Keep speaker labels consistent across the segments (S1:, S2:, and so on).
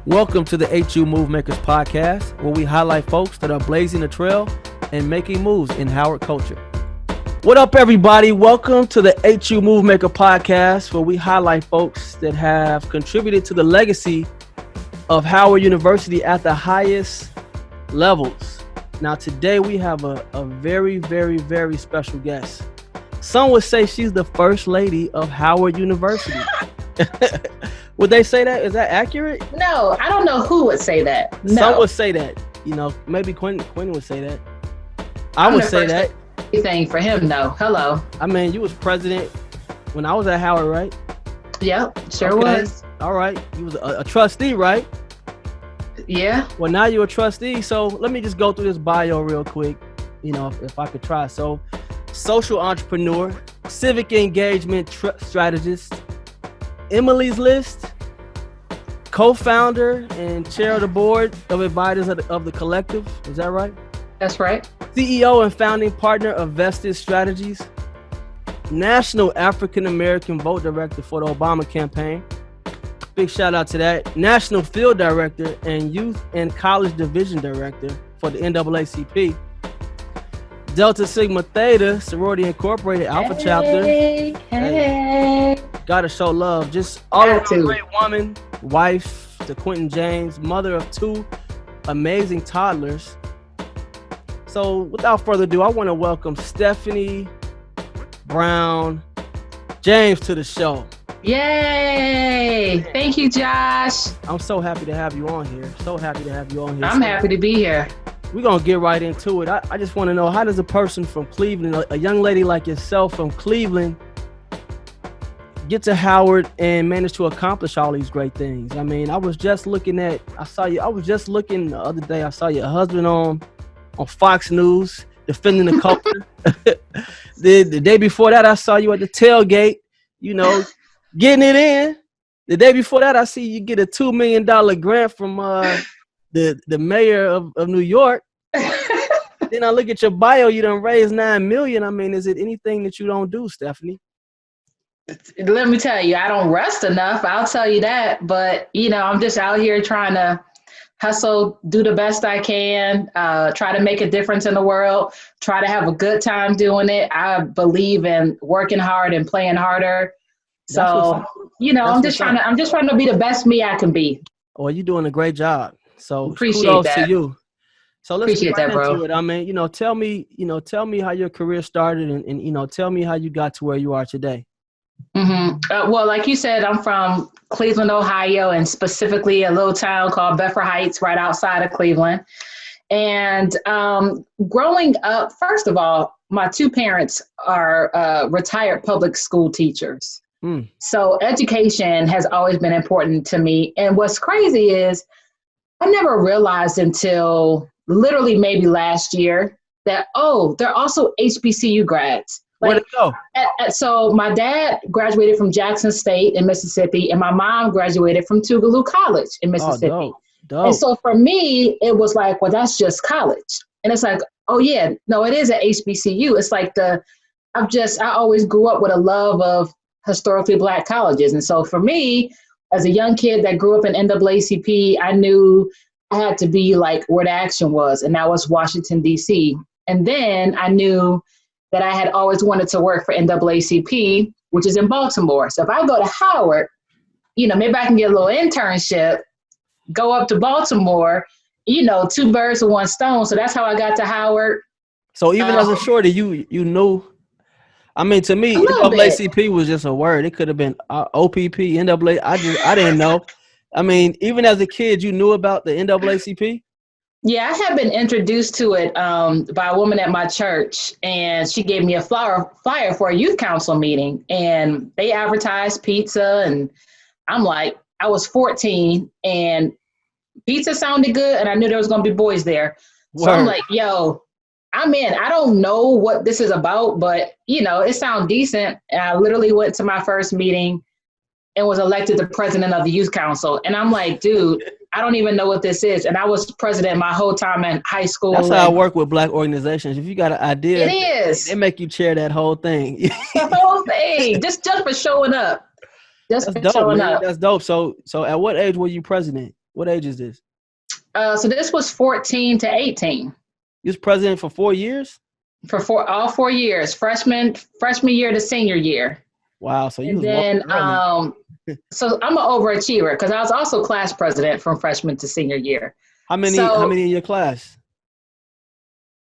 S1: Welcome to the HU Movemakers podcast, where we highlight folks that are blazing the trail and making moves in Howard culture. What up, everybody? Welcome to the HU Movemaker podcast, where we highlight folks that have contributed to the legacy of Howard University at the highest levels. Now, today we have a very, very, very special guest. Some would say she's the first lady of Howard University. Would they say that? Is that accurate?
S2: No, I don't know who would say that. No.
S1: Some would say that. You know, maybe Quinn would say that. I would say that.
S2: Anything for him, though. Hello.
S1: I mean, you was president when I was at Howard, right?
S2: Yep, sure was.
S1: All right. You was a trustee, right?
S2: Yeah.
S1: Well, now you're a trustee. So let me just go through this bio real quick, you know, if I could try. So, social entrepreneur, civic engagement strategist, Emily's List, co-founder and chair of the board of advisors of the collective. Is that right?
S2: That's right.
S1: CEO and founding partner of Vested Strategies, National African American Vote Director for the Obama campaign. Big shout out to that. National Field Director and Youth and College Division Director for the NAACP. Delta Sigma Theta, Sorority Incorporated Alpha Chapter.
S2: Hey.
S1: Gotta show love. Just all around great woman, wife to Quentin James, mother of two amazing toddlers. So without further ado, I want to welcome Stefanie Brown James to the show.
S2: Yay! Thank you, Josh.
S1: I'm so happy to have you on here.
S2: I'm happy to be here.
S1: We're going to get right into it. I just want to know, how does a person from Cleveland, a young lady like yourself from Cleveland, get to Howard and manage to accomplish all these great things? I mean, I was just looking the other day, I saw your husband on Fox News defending the culture. The day before that, I saw you at the tailgate, you know, getting it in. The day before that, I see you get a $2 million grant from the mayor of New York. Then I look at your bio, you done raised $9 million. I mean, is it anything that you don't do, Stefanie?
S2: Let me tell you, I don't rest enough. I'll tell you that. But, you know, I'm just out here trying to hustle, do the best I can, try to make a difference in the world, try to have a good time doing it. I believe in working hard and playing harder. So, you know, I'm just trying to be the best me I can be.
S1: Well, you're doing a great job. So
S2: appreciate
S1: kudos
S2: that.
S1: to you. So let's get right
S2: bro.
S1: into it. I mean, you know, tell me how your career started and you know, tell me how you got to where you are today.
S2: Mm-hmm. Well, like you said, I'm from Cleveland, Ohio, and specifically a little town called Bedford Heights, right outside of Cleveland. And growing up, first of all, my two parents are retired public school teachers. So education has always been important to me. And what's crazy is I never realized until literally maybe last year that, they're also HBCU grads.
S1: Where'd it go?
S2: So my dad graduated from Jackson State in Mississippi, and my mom graduated from Tougaloo College in Mississippi.
S1: Oh, dope.
S2: And so for me, it was like, well, that's just college. And it's like, oh yeah, no, it is an HBCU. It's like I always grew up with a love of historically Black colleges. And so for me, as a young kid that grew up in NAACP, I knew I had to be like where the action was, and that was Washington, D.C. And then I knew that I had always wanted to work for NAACP, which is in Baltimore. So if I go to Howard, you know, maybe I can get a little internship, go up to Baltimore, you know, two birds with one stone. So that's how I got to Howard.
S1: So even as a shorty, you knew. I mean, to me, NAACP was just a word. It could have been OPP, NAA. I didn't know. I mean, even as a kid, you knew about the NAACP?
S2: Yeah, I had been introduced to it by a woman at my church, and she gave me a flyer for a youth council meeting, and they advertised pizza, and I'm like, I was 14, and pizza sounded good, and I knew there was going to be boys there. So I'm like, yo, I'm in. I don't know what this is about, but, you know, it sounds decent. And I literally went to my first meeting and was elected the president of the youth council. And I'm like, dude, I don't even know what this is. And I was president my whole time in high school.
S1: That's how I work with Black organizations. If you got an idea,
S2: it is.
S1: They make you chair that whole thing.
S2: The whole thing, just for showing up. Just
S1: That's
S2: for
S1: dope,
S2: showing
S1: man.
S2: up.
S1: That's dope. So at what age were you president? What age is this?
S2: So this was 14 to 18.
S1: You was president for 4 years?
S2: For all 4 years, freshman year to senior year.
S1: Wow. So you
S2: And
S1: was
S2: then,
S1: early.
S2: so I'm an overachiever because I was also class president from freshman to senior year.
S1: How many in your class?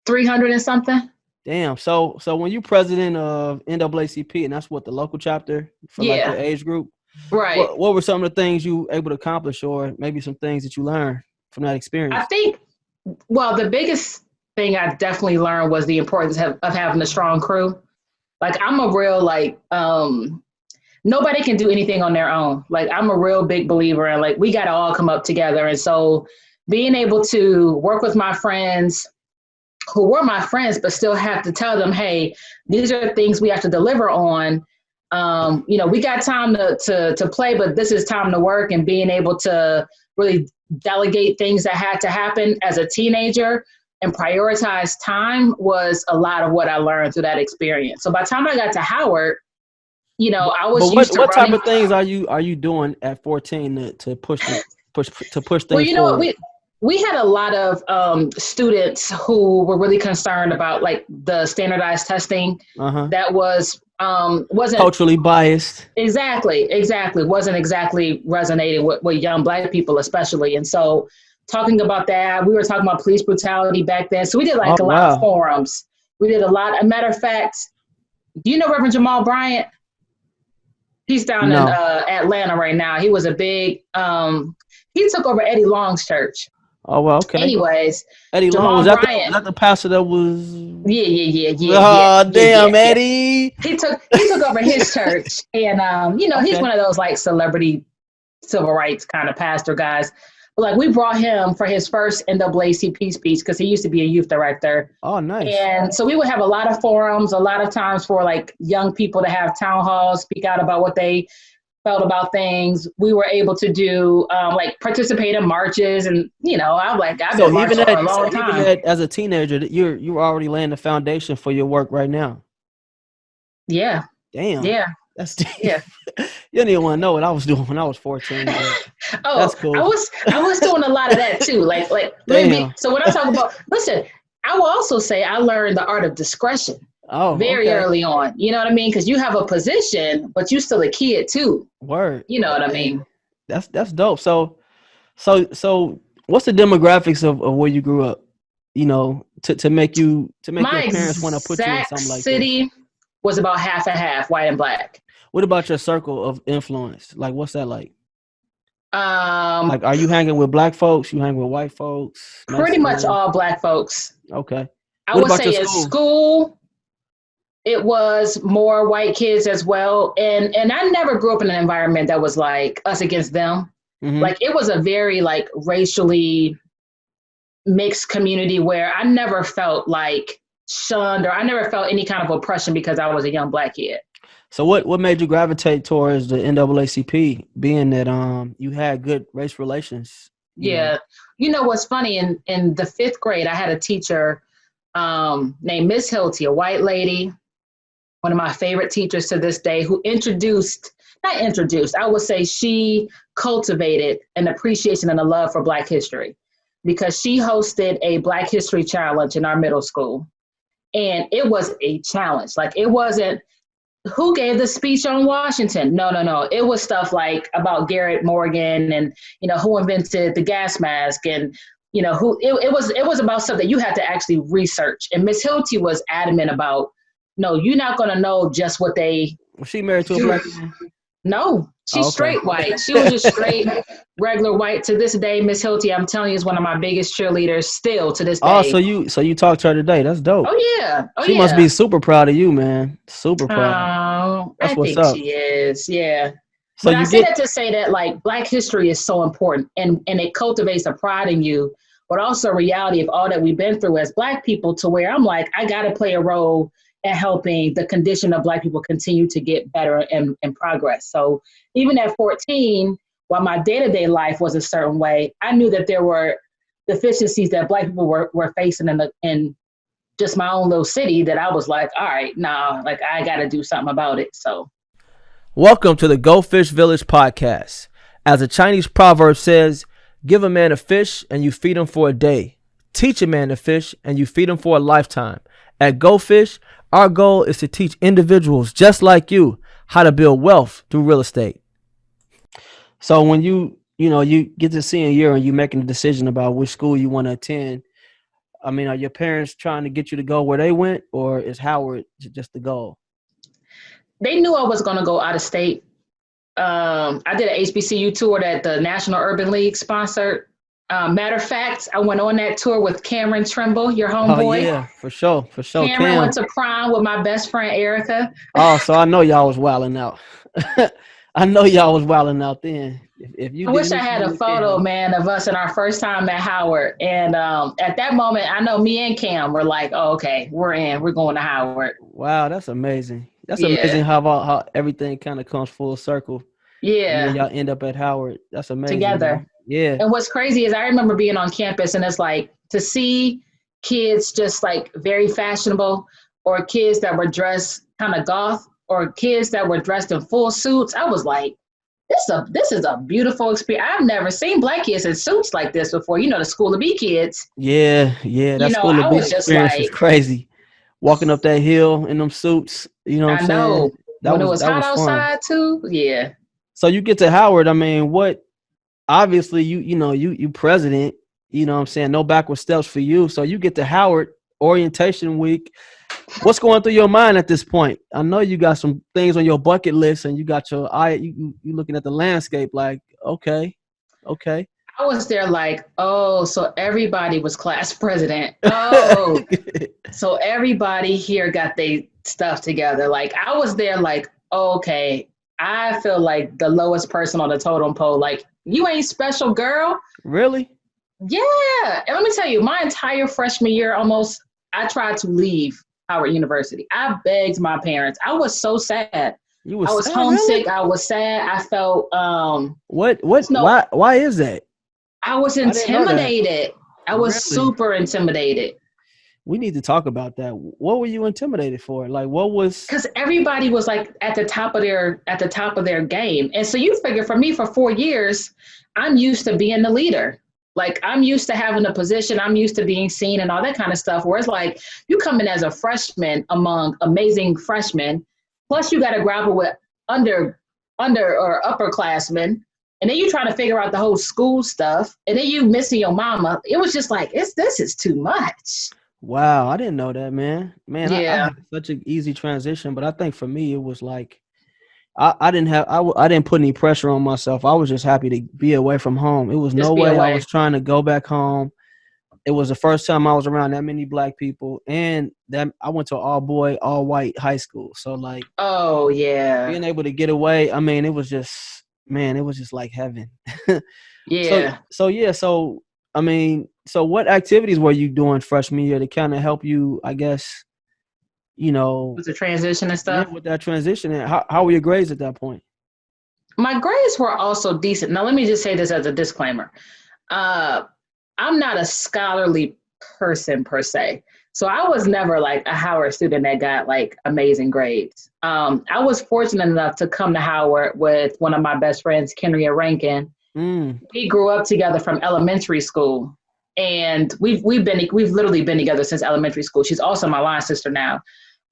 S2: 300 and something.
S1: Damn. So when you president of NAACP, and that's what the local chapter for like your age group,
S2: right?
S1: What were some of the things you were able to accomplish, or maybe some things that you learned from that experience?
S2: I think, well, the biggest thing I definitely learned was the importance of having a strong crew. Like I'm a real nobody can do anything on their own. Like I'm a real big believer in like we got to all come up together, and so being able to work with my friends who were my friends, but still have to tell them, hey, these are things we have to deliver on. We got time to play, but this is time to work, and being able to really delegate things that had to happen as a teenager and prioritize time was a lot of what I learned through that experience. So by the time I got to Howard, I was used to
S1: what
S2: running.
S1: type of things are you doing at 14 to push things
S2: Well,
S1: forward?
S2: We had a lot of students who were really concerned about like the standardized testing that wasn't
S1: culturally biased.
S2: Exactly. Wasn't exactly resonating with young Black people, especially. And so talking about that, we were talking about police brutality back then. So we did a lot of forums. We did a lot. As a matter of fact, do you know Reverend Jamal Bryant? He's down in Atlanta right now. He was a big, he took over Eddie Long's church.
S1: Oh, well, okay.
S2: Anyways,
S1: Eddie Long, was that the pastor that was?
S2: Yeah.
S1: Oh, damn, Eddie.
S2: He took over his church, and he's one of those like celebrity civil rights kind of pastor guys. But like we brought him for his first NAACP speech because he used to be a youth director.
S1: Oh, nice.
S2: And so we would have a lot of forums, a lot of times for like young people to have town halls, speak out about what they felt about things. We were able to do participate in marches, and I'm like, I've been marching for a long time.
S1: Even as a teenager, you're already laying the foundation for your work right now.
S2: Yeah.
S1: Damn.
S2: Yeah.
S1: That's You didn't even want to know what I was doing when I was 14. That's cool.
S2: I was doing a lot of that too. Like maybe. So when I talk about, listen, I will also say I learned the art of discretion. Very early on, you know what I mean? Because you have a position, but you still a kid too.
S1: Word.
S2: You know what I mean?
S1: That's dope. So what's the demographics of where you grew up? To make your parents want to put you in something like
S2: city
S1: this?
S2: Was about half and half, white and Black.
S1: What about your circle of influence? Like, what's that like? Like, are you hanging with Black folks? You hang with white folks?
S2: Pretty much all Black folks.
S1: Okay.
S2: I would say in school, it was more white kids as well. And I never grew up in an environment that was like us against them. Mm-hmm. Like it was a very like racially mixed community where I never felt like shunned or I never felt any kind of oppression because I was a young Black kid.
S1: So what made you gravitate towards the NAACP, being that you had good race relations?
S2: Yeah. You know what's funny, in the 5th grade, I had a teacher named Miss Hilty, a white lady, one of my favorite teachers to this day, who I would say she cultivated an appreciation and a love for Black history, because she hosted a Black History Challenge in our middle school. And it was a challenge. Like it wasn't, who gave the speech on Washington? No. It was stuff like about Garrett Morgan and, who invented the gas mask and, who it was about stuff that you had to actually research. And Miss Hilty was adamant about, no, you're not going to know just what they.
S1: Was she married to a Black man?
S2: No, she's straight white. She was just straight, regular white. To this day, Miss Hilty, I'm telling you, is one of my biggest cheerleaders still to this day.
S1: Oh, so you talked to her today. That's dope.
S2: Oh, yeah.
S1: She must be super proud of you, man. Super proud.
S2: That's what's up. She is, yeah. So but I say that to say that, like, Black history is so important, and it cultivates a pride in you, but also a reality of all that we've been through as Black people, to where I'm like, I got to play a role and helping the condition of Black people continue to get better and progress. So even at 14, while my day-to-day life was a certain way, I knew that there were deficiencies that Black people were facing in just my own little city, that I was like, all right, like I got to do something about it. So
S1: welcome to the Goldfish Village podcast. As a Chinese proverb says, Give a man a fish and you feed him for a day. Teach a man to fish and you feed him for a lifetime. At Goldfish, our goal is to teach individuals just like you how to build wealth through real estate. So when you get to senior year and you're making a decision about which school you want to attend, I mean, are your parents trying to get you to go where they went, or is Howard just the goal?
S2: They knew I was going to go out of state. I did an HBCU tour that the National Urban League sponsored. Matter of fact, I went on that tour with Cameron Trimble, your homeboy.
S1: Oh yeah, for sure.
S2: Cameron went to prom with my best friend Erica.
S1: Oh, so I know y'all was wilding out. I know y'all was wilding out then. If you,
S2: I wish I had a photo, man, of us in our first time at Howard. And at that moment, I know me and Cam were like, "Oh, okay, we're in. We're going to Howard."
S1: Wow, that's amazing. That's amazing how everything kind of comes full circle.
S2: Yeah.
S1: And y'all end up at Howard. That's amazing.
S2: Together.
S1: Man. Yeah.
S2: And what's crazy is I remember being on campus and it's like to see kids just like very fashionable, or kids that were dressed kind of goth, or kids that were dressed in full suits. I was like, this is a beautiful experience. I've never seen Black kids in suits like this before. You know, the School of B kids.
S1: Yeah. That School of B experience was crazy. Walking up that hill in them suits. You know what I'm saying?
S2: When it was hot outside too. Yeah.
S1: So you get to Howard. I mean, obviously you president, you know what I'm saying? No backward steps for you. So you get to Howard orientation week. What's going through your mind at this point? I know you got some things on your bucket list and you got your eye, you looking at the landscape like, okay.
S2: I was there like, oh, so everybody was class president. Oh, so everybody here got their stuff together. Like I was there like, okay, I feel like the lowest person on the totem pole. Like, you ain't special, girl.
S1: Really?
S2: Yeah. And let me tell you, my entire freshman year almost, I tried to leave Howard University. I begged my parents. I was so sad. I was homesick. Really? I was sad. I felt
S1: why is that?
S2: I was intimidated. I was super intimidated.
S1: We need to talk about that. What were you intimidated for? Like, what was?
S2: Because everybody was like at the top of their game, and so you figure for me for 4 years, I'm used to being the leader. Like I'm used to having a position. I'm used to being seen and all that kind of stuff. Whereas like you come in as a freshman among amazing freshmen, plus you got to grapple with under or upperclassmen, and then you try to figure out the whole school stuff, and then you missing your mama. It was just like this is too much.
S1: Wow, I didn't know that, man. Yeah. I had such an easy transition, but I think for me it was like I didn't put any pressure on myself. I was just happy to be away from home. It was no way I was trying to go back home. It was the first time I was around that many Black people, and that I went to an all boy, all white high school. So like,
S2: oh yeah,
S1: being able to get away. I mean, it was just like heaven.
S2: Yeah.
S1: So what activities were you doing freshman year to kind of help you, I guess, with
S2: the transition and stuff?
S1: Yeah, with that transition. And how were your grades at that point?
S2: My grades were also decent. Now, let me just say this as a disclaimer. I'm not a scholarly person per se. So I was never like a Howard student that got like amazing grades. I was fortunate enough to come to Howard with one of my best friends, Kenria Rankin. We grew up together from elementary school. And we've literally been together since elementary school. She's also my line sister now.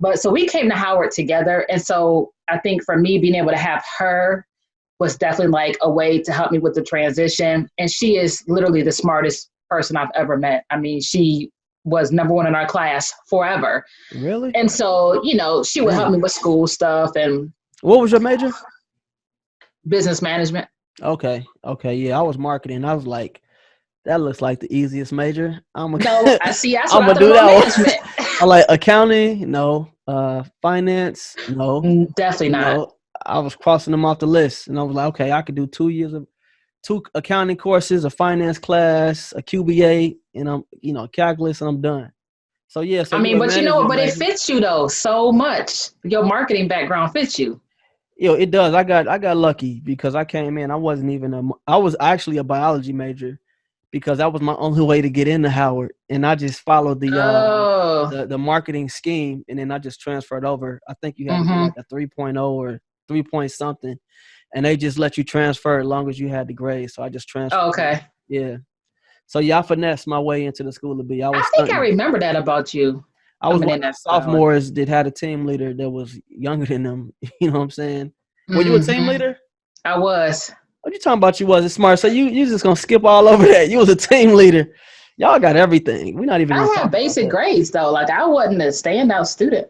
S2: But so we came to Howard together. And so I think for me, being able to have her was definitely like a way to help me with the transition. And she is literally the smartest person I've ever met. I mean, she was number one in our class forever.
S1: Really?
S2: And so, she would help me with school stuff. And
S1: what was your major?
S2: Business management.
S1: Okay. Yeah, I was marketing. I was like, that looks like the easiest major.
S2: I see. That's what I'm gonna do that one.
S1: I like accounting. No. Finance. No.
S2: Definitely not.
S1: No. I was crossing them off the list, and I was like, okay, I could do 2 years of 2 accounting courses, a finance class, a QBA, and I'm calculus, and I'm done. So yeah. So
S2: but it fits you though so much. Your marketing background fits you.
S1: It does. I got lucky because I came in. I was actually a biology major, because that was my only way to get into Howard, and I just followed the marketing scheme, and then I just transferred over. I think you had to do like a 3.0 or 3 point something, and they just let you transfer as long as you had the grade. So I just transferred.
S2: Oh, okay.
S1: Yeah. So yeah, I finessed my way into the school of B. I was
S2: I think I
S1: stunting.
S2: remember that about you
S1: I was
S2: coming
S1: one
S2: in
S1: of the
S2: that power.
S1: sophomores that had a team leader that was younger than them. You know what I'm saying? Were you a team
S2: Hmm.
S1: leader?
S2: I was.
S1: What you talking about? You wasn't smart. So you just gonna skip all over that. You was a team leader. Y'all got everything. We're not even gonna
S2: I
S1: talk
S2: had
S1: about
S2: basic
S1: that.
S2: grades though. Like I wasn't a standout student.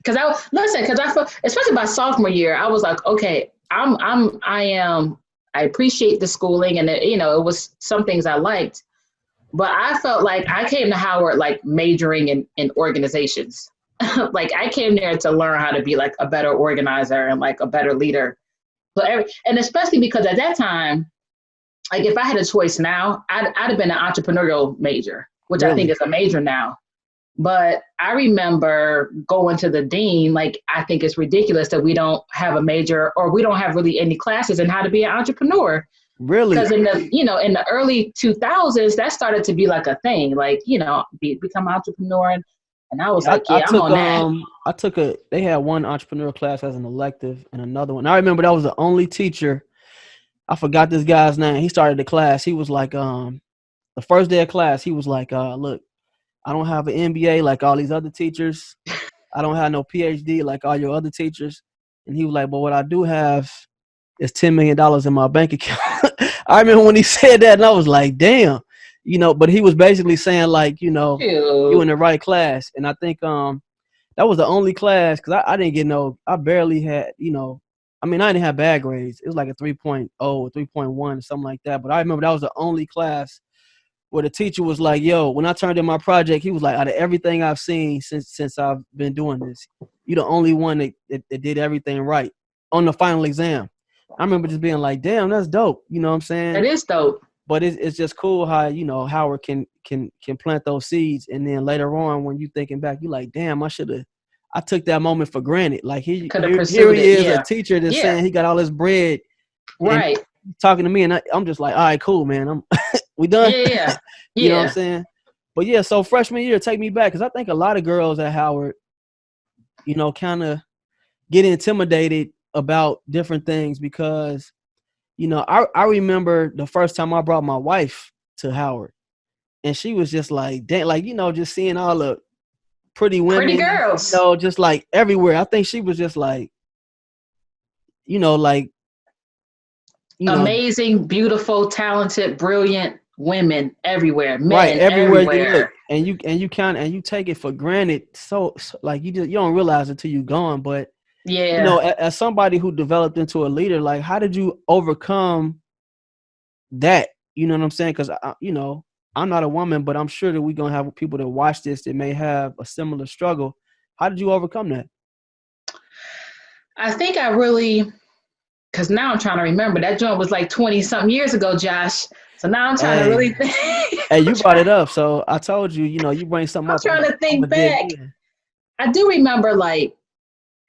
S2: Because I felt, especially by sophomore year, I was like, okay, I appreciate the schooling, and it was some things I liked, but I felt like I came to Howard like majoring in organizations. Like I came there to learn how to be like a better organizer and like a better leader. And especially because at that time, like if I had a choice now, I'd have been an entrepreneurial major, which I think
S1: Really?
S2: is a major now. But I remember going to the dean, like, I think it's ridiculous that we don't have a major or we don't have really any classes in how to be an entrepreneur.
S1: Really?
S2: Because in the early 2000s, that started to be like a thing, like, become an entrepreneur. And I was
S1: Yeah,
S2: like,
S1: I
S2: yeah, I'm
S1: took
S2: on that.
S1: I took a they had one entrepreneur class as an elective and another one. I remember that was the only teacher. I forgot this guy's name. He started the class. He was like the first day of class, he was like, look, I don't have an MBA like all these other teachers. I don't have no PhD like all your other teachers. And he was like, but what I do have is $10 million in my bank account. I remember when he said that and I was like, damn, but he was basically saying like, you
S2: Shoot.
S1: in the right class. And I think that was the only class because I didn't get I barely had, I mean, I didn't have bad grades. It was like a 3.0 or 3.1 or something like that. But I remember that was the only class where the teacher was like, yo, when I turned in my project, he was like, out of everything I've seen since I've been doing this, you're the only one that did everything right on the final exam. I remember just being like, damn, that's dope. You know what I'm
S2: That
S1: saying?
S2: is dope.
S1: But it's just cool how, Howard can plant those seeds. And then later on, when you thinking back, you like, damn, I took that moment for granted. Like
S2: Could have
S1: here
S2: pursued
S1: he
S2: it.
S1: is, a
S2: Yeah.
S1: teacher that's
S2: Yeah.
S1: saying he got all this bread and
S2: Right.
S1: talking to me. And I'm just like, all right, cool, man. We done.
S2: Yeah. Yeah.
S1: You know what I'm
S2: Yeah.
S1: saying? But yeah, so freshman year, take me back because I think a lot of girls at Howard, kind of get intimidated about different things because, I remember the first time I brought my wife to Howard and she was just like, dang, like, just seeing all the pretty
S2: Pretty
S1: women,
S2: girls.
S1: just like everywhere. I think she was just like, like, you know,
S2: Amazing, beautiful, talented, brilliant women everywhere,
S1: right
S2: men
S1: everywhere you look,
S2: everywhere.
S1: and you take it for granted. So like you don't realize it till you gone. But
S2: Yeah.
S1: as somebody who developed into a leader, like how did you overcome that? You know what I'm saying? Because I'm not a woman, but I'm sure that we're gonna have people that watch this that may have a similar struggle. How did you overcome that?
S2: I think I really, because now I'm trying to remember that joint was like 20 something years ago, Josh. So now I'm trying to
S1: Hey,
S2: really think.
S1: hey,
S2: I'm
S1: you brought
S2: trying,
S1: it up, so I told you, you bring something
S2: I'm
S1: up, I'm
S2: trying to
S1: gonna
S2: think
S1: dig
S2: back.
S1: in.
S2: I do remember like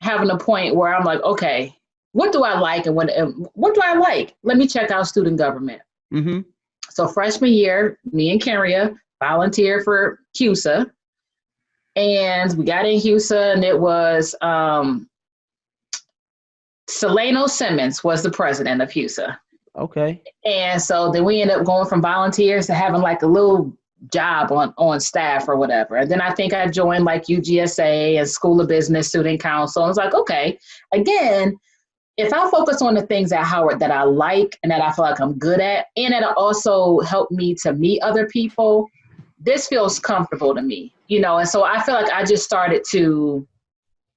S2: having a point where I'm like, okay, what do I like and what do I like? Let me check out student government.
S1: Mm-hmm.
S2: So freshman year, me and Karia volunteered for CUSA, and we got in CUSA, and it was Solano Simmons was the president of CUSA.
S1: Okay.
S2: And so then we ended up going from volunteers to having like a little job on staff or whatever. And then I think I joined like UGSA and School of Business Student Council. I was like, okay, again, if I focus on the things at Howard that I like and that I feel like I'm good at, and it also helped me to meet other people, this feels comfortable to me, And so I feel like I just started to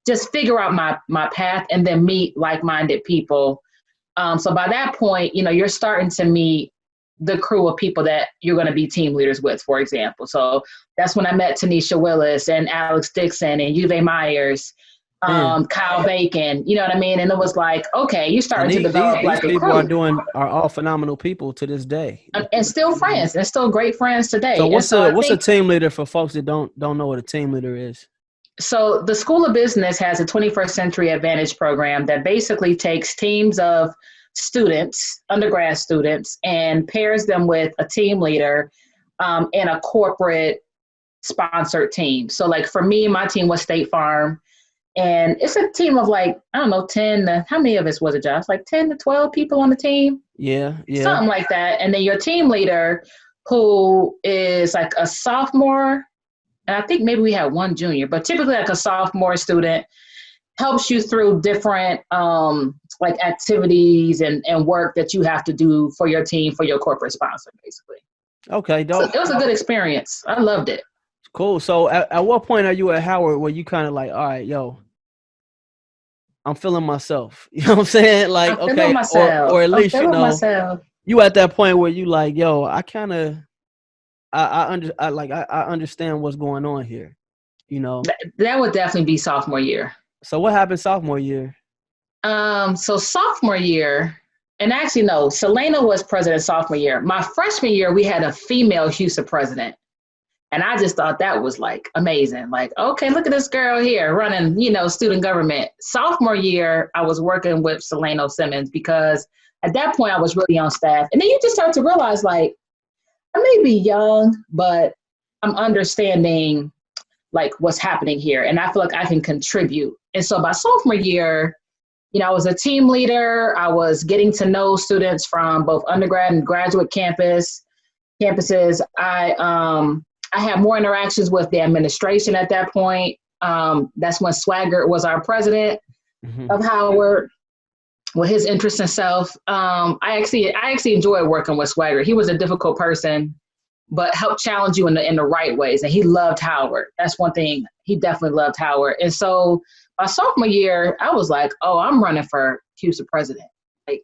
S2: just figure out my path and then meet like-minded people. So by that point, you're starting to meet the crew of people that you're going to be team leaders with, for example. So that's when I met Tanisha Willis and Alex Dixon and Uwe Myers,
S1: Man,
S2: Kyle Bacon, you know what I mean? And it was like, okay, you're
S1: and
S2: starting to develop
S1: these
S2: like a
S1: people
S2: crew,
S1: are all phenomenal people to this day. The
S2: and
S1: people
S2: still
S1: that you
S2: friends and still great friends
S1: So
S2: today. And so I
S1: what's a
S2: think,
S1: team leader for folks that don't know what a team leader is?
S2: so the School of Business has a 21st Century Advantage program that basically takes teams of students, undergrad students, and pairs them with a team leader in a corporate sponsored team. So like for me, my team was State Farm. And it's a team of like, I don't know, 10 to, how many of us was it, Josh? Like 10 to 12 people on the team?
S1: Yeah.
S2: Something like that. And then your team leader, who is like a sophomore, and I think maybe we had one junior, but typically like a sophomore student, helps you through different like activities and work that you have to do for your team, for your corporate sponsor, basically.
S1: Okay,
S2: dope. So it was a good experience. I loved it.
S1: Cool. So at what point are you at Howard where you kind of like, all right, yo, I'm feeling myself. You know what I'm saying? Like,
S2: I'm feeling myself.
S1: Or at least, you know,
S2: myself.
S1: You at that point where you like, yo, I kind of, I understand what's going on here, you know?
S2: That would definitely be sophomore year.
S1: So what happened sophomore year?
S2: So sophomore year, and actually no, Selena was president sophomore year. My freshman year, we had a female HUSA president. And I just thought that was like amazing. Like, okay, look at this girl here running, you know, student government. Sophomore year, I was working with Selena Simmons because at that point I was really on staff. And then you just start to realize like, I may be young, but I'm understanding like what's happening here. And I feel like I can contribute. And so by sophomore year, you know, I was a team leader. I was getting to know students from both undergrad and graduate campuses. I had more interactions with the administration at that point. That's when Swagger was our president of Howard, with his interest in self. I actually enjoyed working with Swagger. He was a difficult person, but helped challenge you in the right ways. And he loved Howard. That's one thing. He definitely loved Howard. And so my sophomore year, I was like, oh, I'm running for HUSA president. Like,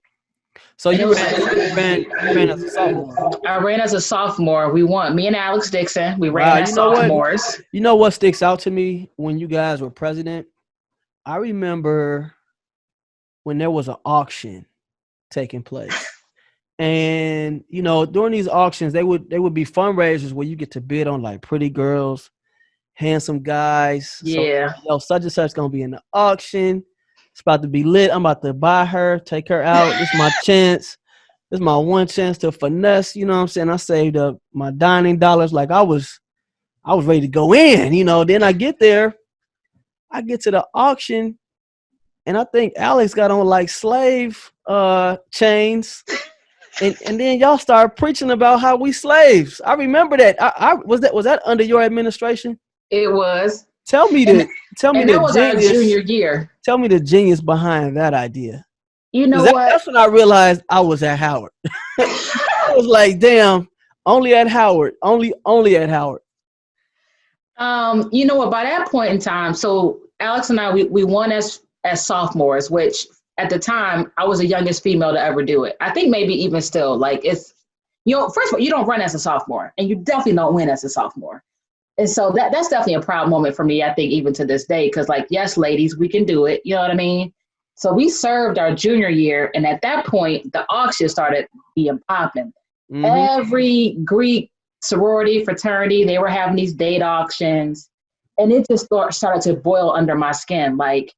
S1: so you ran as a sophomore.
S2: I ran as a sophomore. We won. Me and Alex Dixon. We ran as sophomores.
S1: You know what sticks out to me when you guys were president? I remember when there was an auction taking place. And, you know, during these auctions, they would be fundraisers where you get to bid on like pretty girls, handsome guys.
S2: Yeah.
S1: So, yo, such and such going to be in the auction. It's about to be lit. I'm about to buy her, take her out. This is my chance. This is my one chance to finesse. You know what I'm saying? I saved up my dining dollars. Like I was ready to go in, you know. Then I get there. I get to the auction. And I think Alex got on like slave chains. And then y'all started preaching about how we slaves. I remember that. Was that under your administration?
S2: It was.
S1: Tell me that
S2: was our junior year.
S1: Tell me the genius behind that idea.
S2: You know what?
S1: That's when I realized I was at Howard. I was like, damn, only at Howard. Only at Howard.
S2: You know what? By that point in time, so Alex and I, we won as sophomores, which at the time I was the youngest female to ever do it. I think maybe even still, like it's, you know, first of all, you don't run as a sophomore and you definitely don't win as a sophomore. And so that's definitely a proud moment for me, I think, even to this day, because like, yes, ladies, we can do it. You know what I mean? So we served our junior year. And at that point, the auction started being popping. Mm-hmm. Every Greek sorority, fraternity, they were having these date auctions. And it just started to boil under my skin. Like,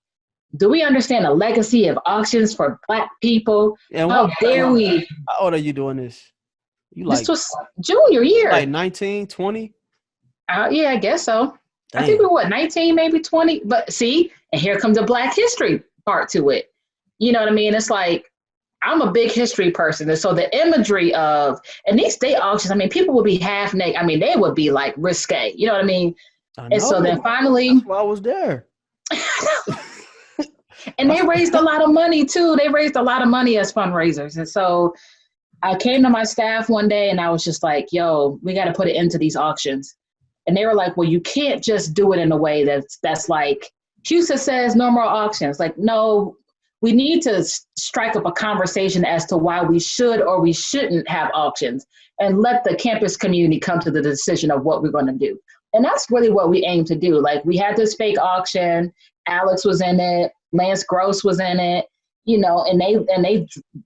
S2: do we understand the legacy of auctions for Black people?
S1: Yeah,
S2: how dare we?
S1: How old are you doing this?
S2: This was junior year.
S1: Like 19, 20?
S2: Yeah, I guess so.
S1: Damn.
S2: I think we were 19, maybe 20. But see, and here comes the Black history part to it. You know what I mean? It's like, I'm a big history person. And so the imagery of, and these state auctions, I mean, people would be half naked. I mean, they would be like risque. You know what I mean? And so then finally.
S1: That's why I was there.
S2: And they raised a lot of money too. They raised a lot of money as fundraisers. And so I came to my staff one day and I was just like, yo, we got to put it into these auctions. And they were like, well, you can't just do it in a way that's like, HUSA says no more auctions. Like, no, we need to strike up a conversation as to why we should or we shouldn't have auctions and let the campus community come to the decision of what we're going to do. And that's really what we aim to do. Like, we had this fake auction. Alex was in it. Lance Gross was in it, you know, and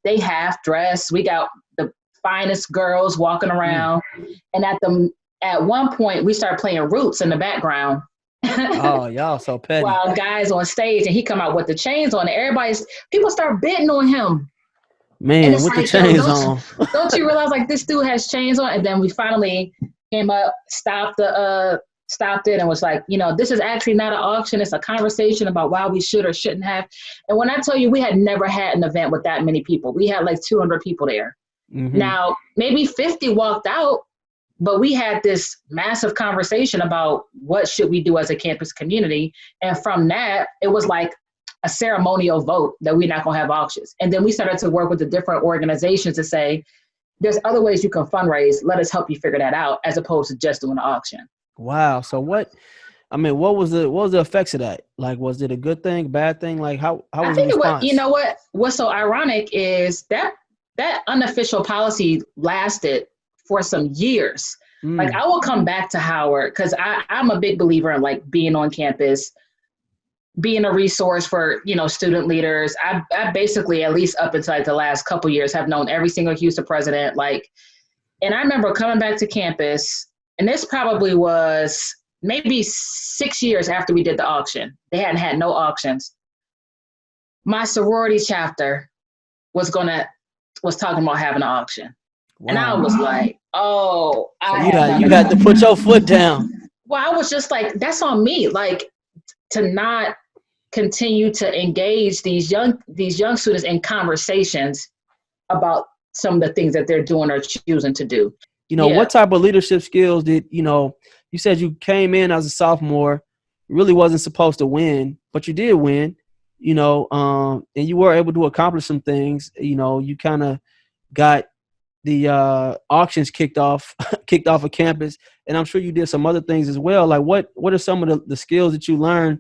S2: they half dressed. We got the finest girls walking around. And at one point we started playing Roots in the background.
S1: Oh, y'all so petty.
S2: While guys on stage and he come out with the chains on and people start bidding on him.
S1: Man, with like, the chains on.
S2: Don't you realize like this dude has chains on? And then we finally came up, stopped the stopped it and was like, this is actually not an auction. It's a conversation about why we should or shouldn't have. And when I tell you, we had never had an event with that many people. We had like 200 people there.
S1: Mm-hmm.
S2: Now, maybe 50 walked out, but we had this massive conversation about what should we do as a campus community. And from that, it was like a ceremonial vote that we're not going to have auctions. And then we started to work with the different organizations to say, there's other ways you can fundraise. Let us help you figure that out, as opposed to just doing an auction.
S1: Wow. So what was the effects of that? Like, was it a good thing, bad thing? Like how was the response?
S2: What's so ironic is that unofficial policy lasted for some years. Like, I will come back to Howard because I'm a big believer in like being on campus, being a resource for, student leaders. I basically, at least up until like the last couple years, have known every single Houston president. And I remember coming back to campus, and this probably was maybe 6 years after we did the auction. They hadn't had no auctions. My sorority chapter was talking about having an auction. Wow. And I was like, oh,
S1: you got to put your foot down.
S2: Well, I was just like, that's on me. Like, to not continue to engage these young students in conversations about some of the things that they're doing or choosing to do.
S1: What type of leadership skills did, you said you came in as a sophomore, really wasn't supposed to win, but you did win, and you were able to accomplish some things. You kind of got the auctions kicked off of campus, and I'm sure you did some other things as well. Like what are some of the skills that you learned,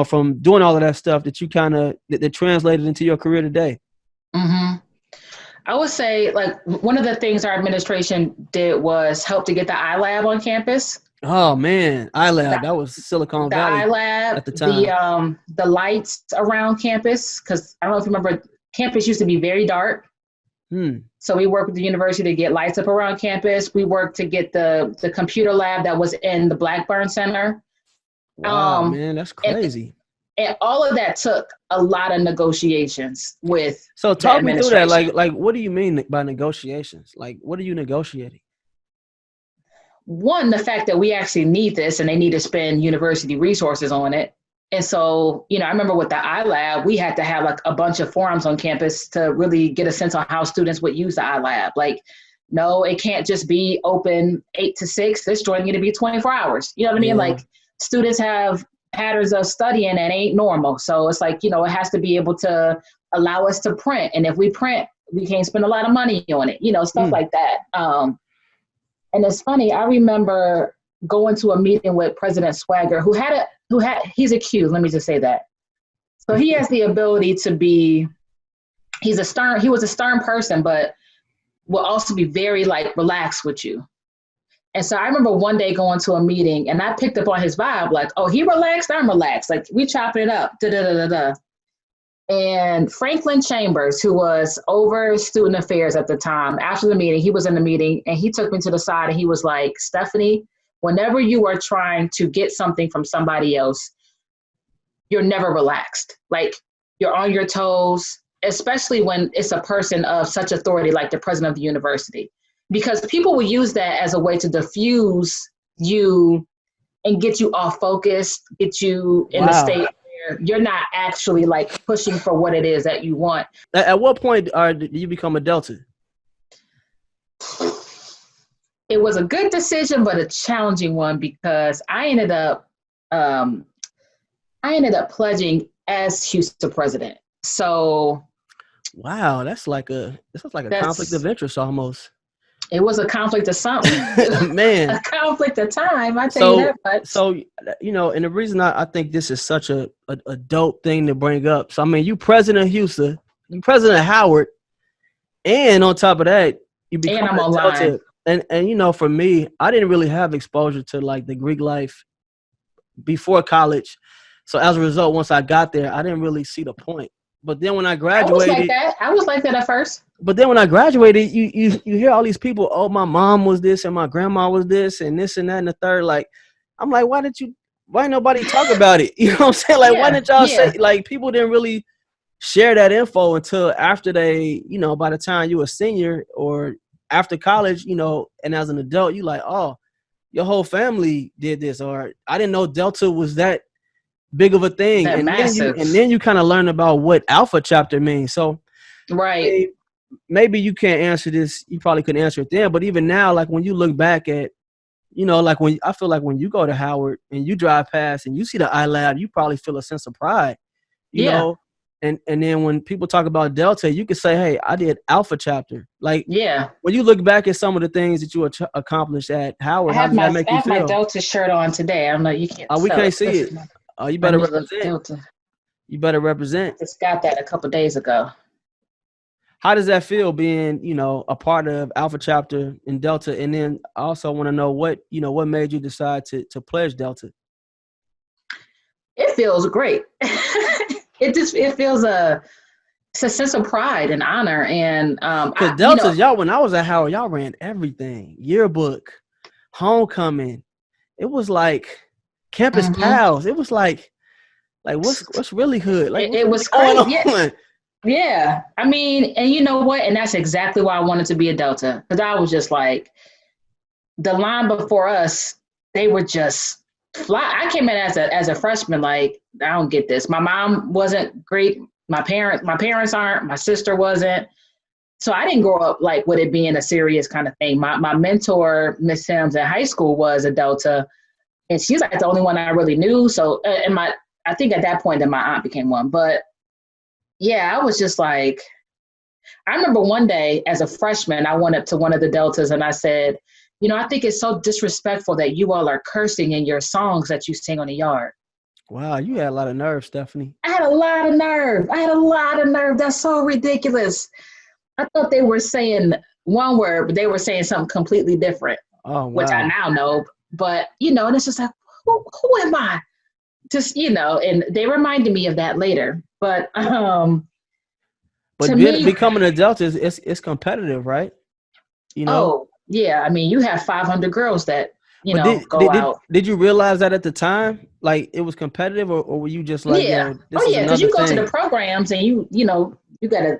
S1: from doing all of that stuff that you kind of that translated into your career today?
S2: Mm-hmm. I would say, like, one of the things our administration did was help to get the iLab on campus.
S1: Oh man, iLab, that was Silicon Valley.
S2: The iLab,
S1: at the time.
S2: The lights around campus, because I don't know if you remember, campus used to be very dark. So we worked with the university to get lights up around campus. We worked to get the computer lab that was in the Blackburn Center.
S1: Wow, man, that's crazy.
S2: And all of that took a lot of negotiations with.
S1: So talk me through that. Like, what do you mean by negotiations? Like, what are you negotiating?
S2: One, the fact that we actually need this and they need to spend university resources on it. And so, I remember with the iLab, we had to have like a bunch of forums on campus to really get a sense on how students would use the iLab. Like, no, it can't just be open 8 to 6. It's going to be 24 hours. You know what I mean?
S1: Yeah.
S2: Like, students have patterns of studying that ain't normal. So it's like, it has to be able to allow us to print. And if we print, we can't spend a lot of money on it, stuff like that. And it's funny, I remember going to a meeting with President Swagger, he's accused, let me just say that. So he has the ability to be, he was a stern person, but will also be very relaxed with you. And so I remember one day going to a meeting and I picked up on his vibe, like, oh, he relaxed, I'm relaxed. Like, we chopping it up, da-da-da-da-da. And Franklin Chambers, who was over student affairs at the time, after the meeting, he was in the meeting and he took me to the side and he was like, Stefanie, whenever you are trying to get something from somebody else, you're never relaxed. Like, you're on your toes, especially when it's a person of such authority like the president of the university. Because people will use that as a way to diffuse you and get you off focus, get you in a state where you're not actually pushing for what it is that you want.
S1: At what point did you become a Delta?
S2: It was a good decision, but a challenging one because I ended up pledging as Houston president. So,
S1: wow, that's like a conflict of interest almost.
S2: It was a conflict of something.
S1: Man.
S2: A conflict of time, I tell you that much.
S1: So, and the reason I think this is such a dope thing to bring up. So, I mean, you president of Houston, you president of Howard, and on top of that, you become
S2: and I'm online.
S1: And for me, I didn't really have exposure to the Greek life before college. So as a result, once I got there, I didn't really see the point. But then when I graduated,
S2: I was like that at first.
S1: But then when I graduated, you hear all these people, oh, my mom was this and my grandma was this and this and that and the third. Like, I'm like, why didn't nobody talk about it? You know what I'm saying? Like, why didn't y'all say, people didn't really share that info until after they, by the time you were a senior or after college, and as an adult, you like, oh, your whole family did this, or I didn't know Delta was that big of a thing.
S2: That massive.
S1: And then you kind of learn about what Alpha Chapter means. So
S2: Right.
S1: maybe you can't answer this. You probably couldn't answer it then. But even now, like when you look back at, like when I feel like when you go to Howard and you drive past and you see the iLab, you probably feel a sense of pride,
S2: Yeah.
S1: And then when people talk about Delta, you could say, hey, I did Alpha Chapter. Like,
S2: Yeah.
S1: when you look back at some of the things that you accomplished at Howard, how does that make you feel?
S2: I have my Delta shirt on today. I don't know, you can't
S1: we can't see it. You better represent.
S2: Delta.
S1: You better represent.
S2: I just got that a couple days ago.
S1: How does that feel being, a part of Alpha Chapter in Delta? And then I also want to know what made you decide to pledge Delta?
S2: It feels great. It feels it's a sense of pride and honor. And
S1: because Delta, y'all, when I was at Howard, y'all ran everything: yearbook, homecoming. It was like campus pals. It was like what's really hood? Like
S2: it was great. Yeah. Yeah. I mean, and you know what? And that's exactly why I wanted to be a Delta, because I was just like, the line before us, they were just fly. I came in as a freshman, like, I don't get this. My mom wasn't great. My parents aren't. My sister wasn't. So I didn't grow up like with it being a serious kind of thing. My mentor, Miss Sims, in high school was a Delta, and she's like the only one I really knew. So, I think at that point that my aunt became one. But yeah, I was just like, I remember one day as a freshman, I went up to one of the Deltas and I said, I think it's so disrespectful that you all are cursing in your songs that you sing on the yard.
S1: Wow, you had a lot of nerve, Stefanie.
S2: I had a lot of nerve. That's so ridiculous. I thought they were saying one word, but they were saying something completely different, which I now know. But, and it's just like, who am I? Just, and they reminded me of that later. But
S1: becoming a Delta is competitive, right?
S2: Oh, yeah. I mean, you have 500 girls that, go out.
S1: Did you realize that at the time? Like, it was competitive, or were you just like,
S2: yeah. Because you go to the programs and you got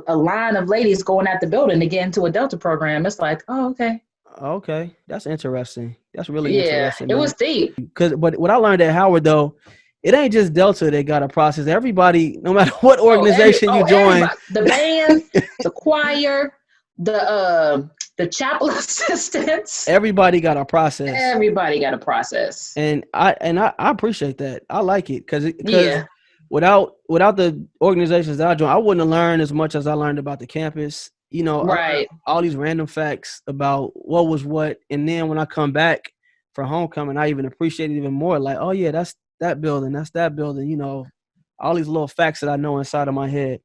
S2: a line of ladies going out the building to get into a Delta program. It's like, oh, okay.
S1: Okay. That's interesting. That's really interesting.
S2: Yeah, it was deep.
S1: But what I learned at Howard, though, it ain't just Delta that got a process. Everybody, no matter what organization you join.
S2: The band, the choir, the chapel assistants.
S1: Everybody got a process.
S2: And
S1: I appreciate that. I like it because without the organizations that I joined, I wouldn't have learned as much as I learned about the campus.
S2: Right.
S1: All these random facts about what was what. And then when I come back for homecoming, I even appreciate it even more. Like, oh yeah, that's that building. All these little facts that I know inside of my head.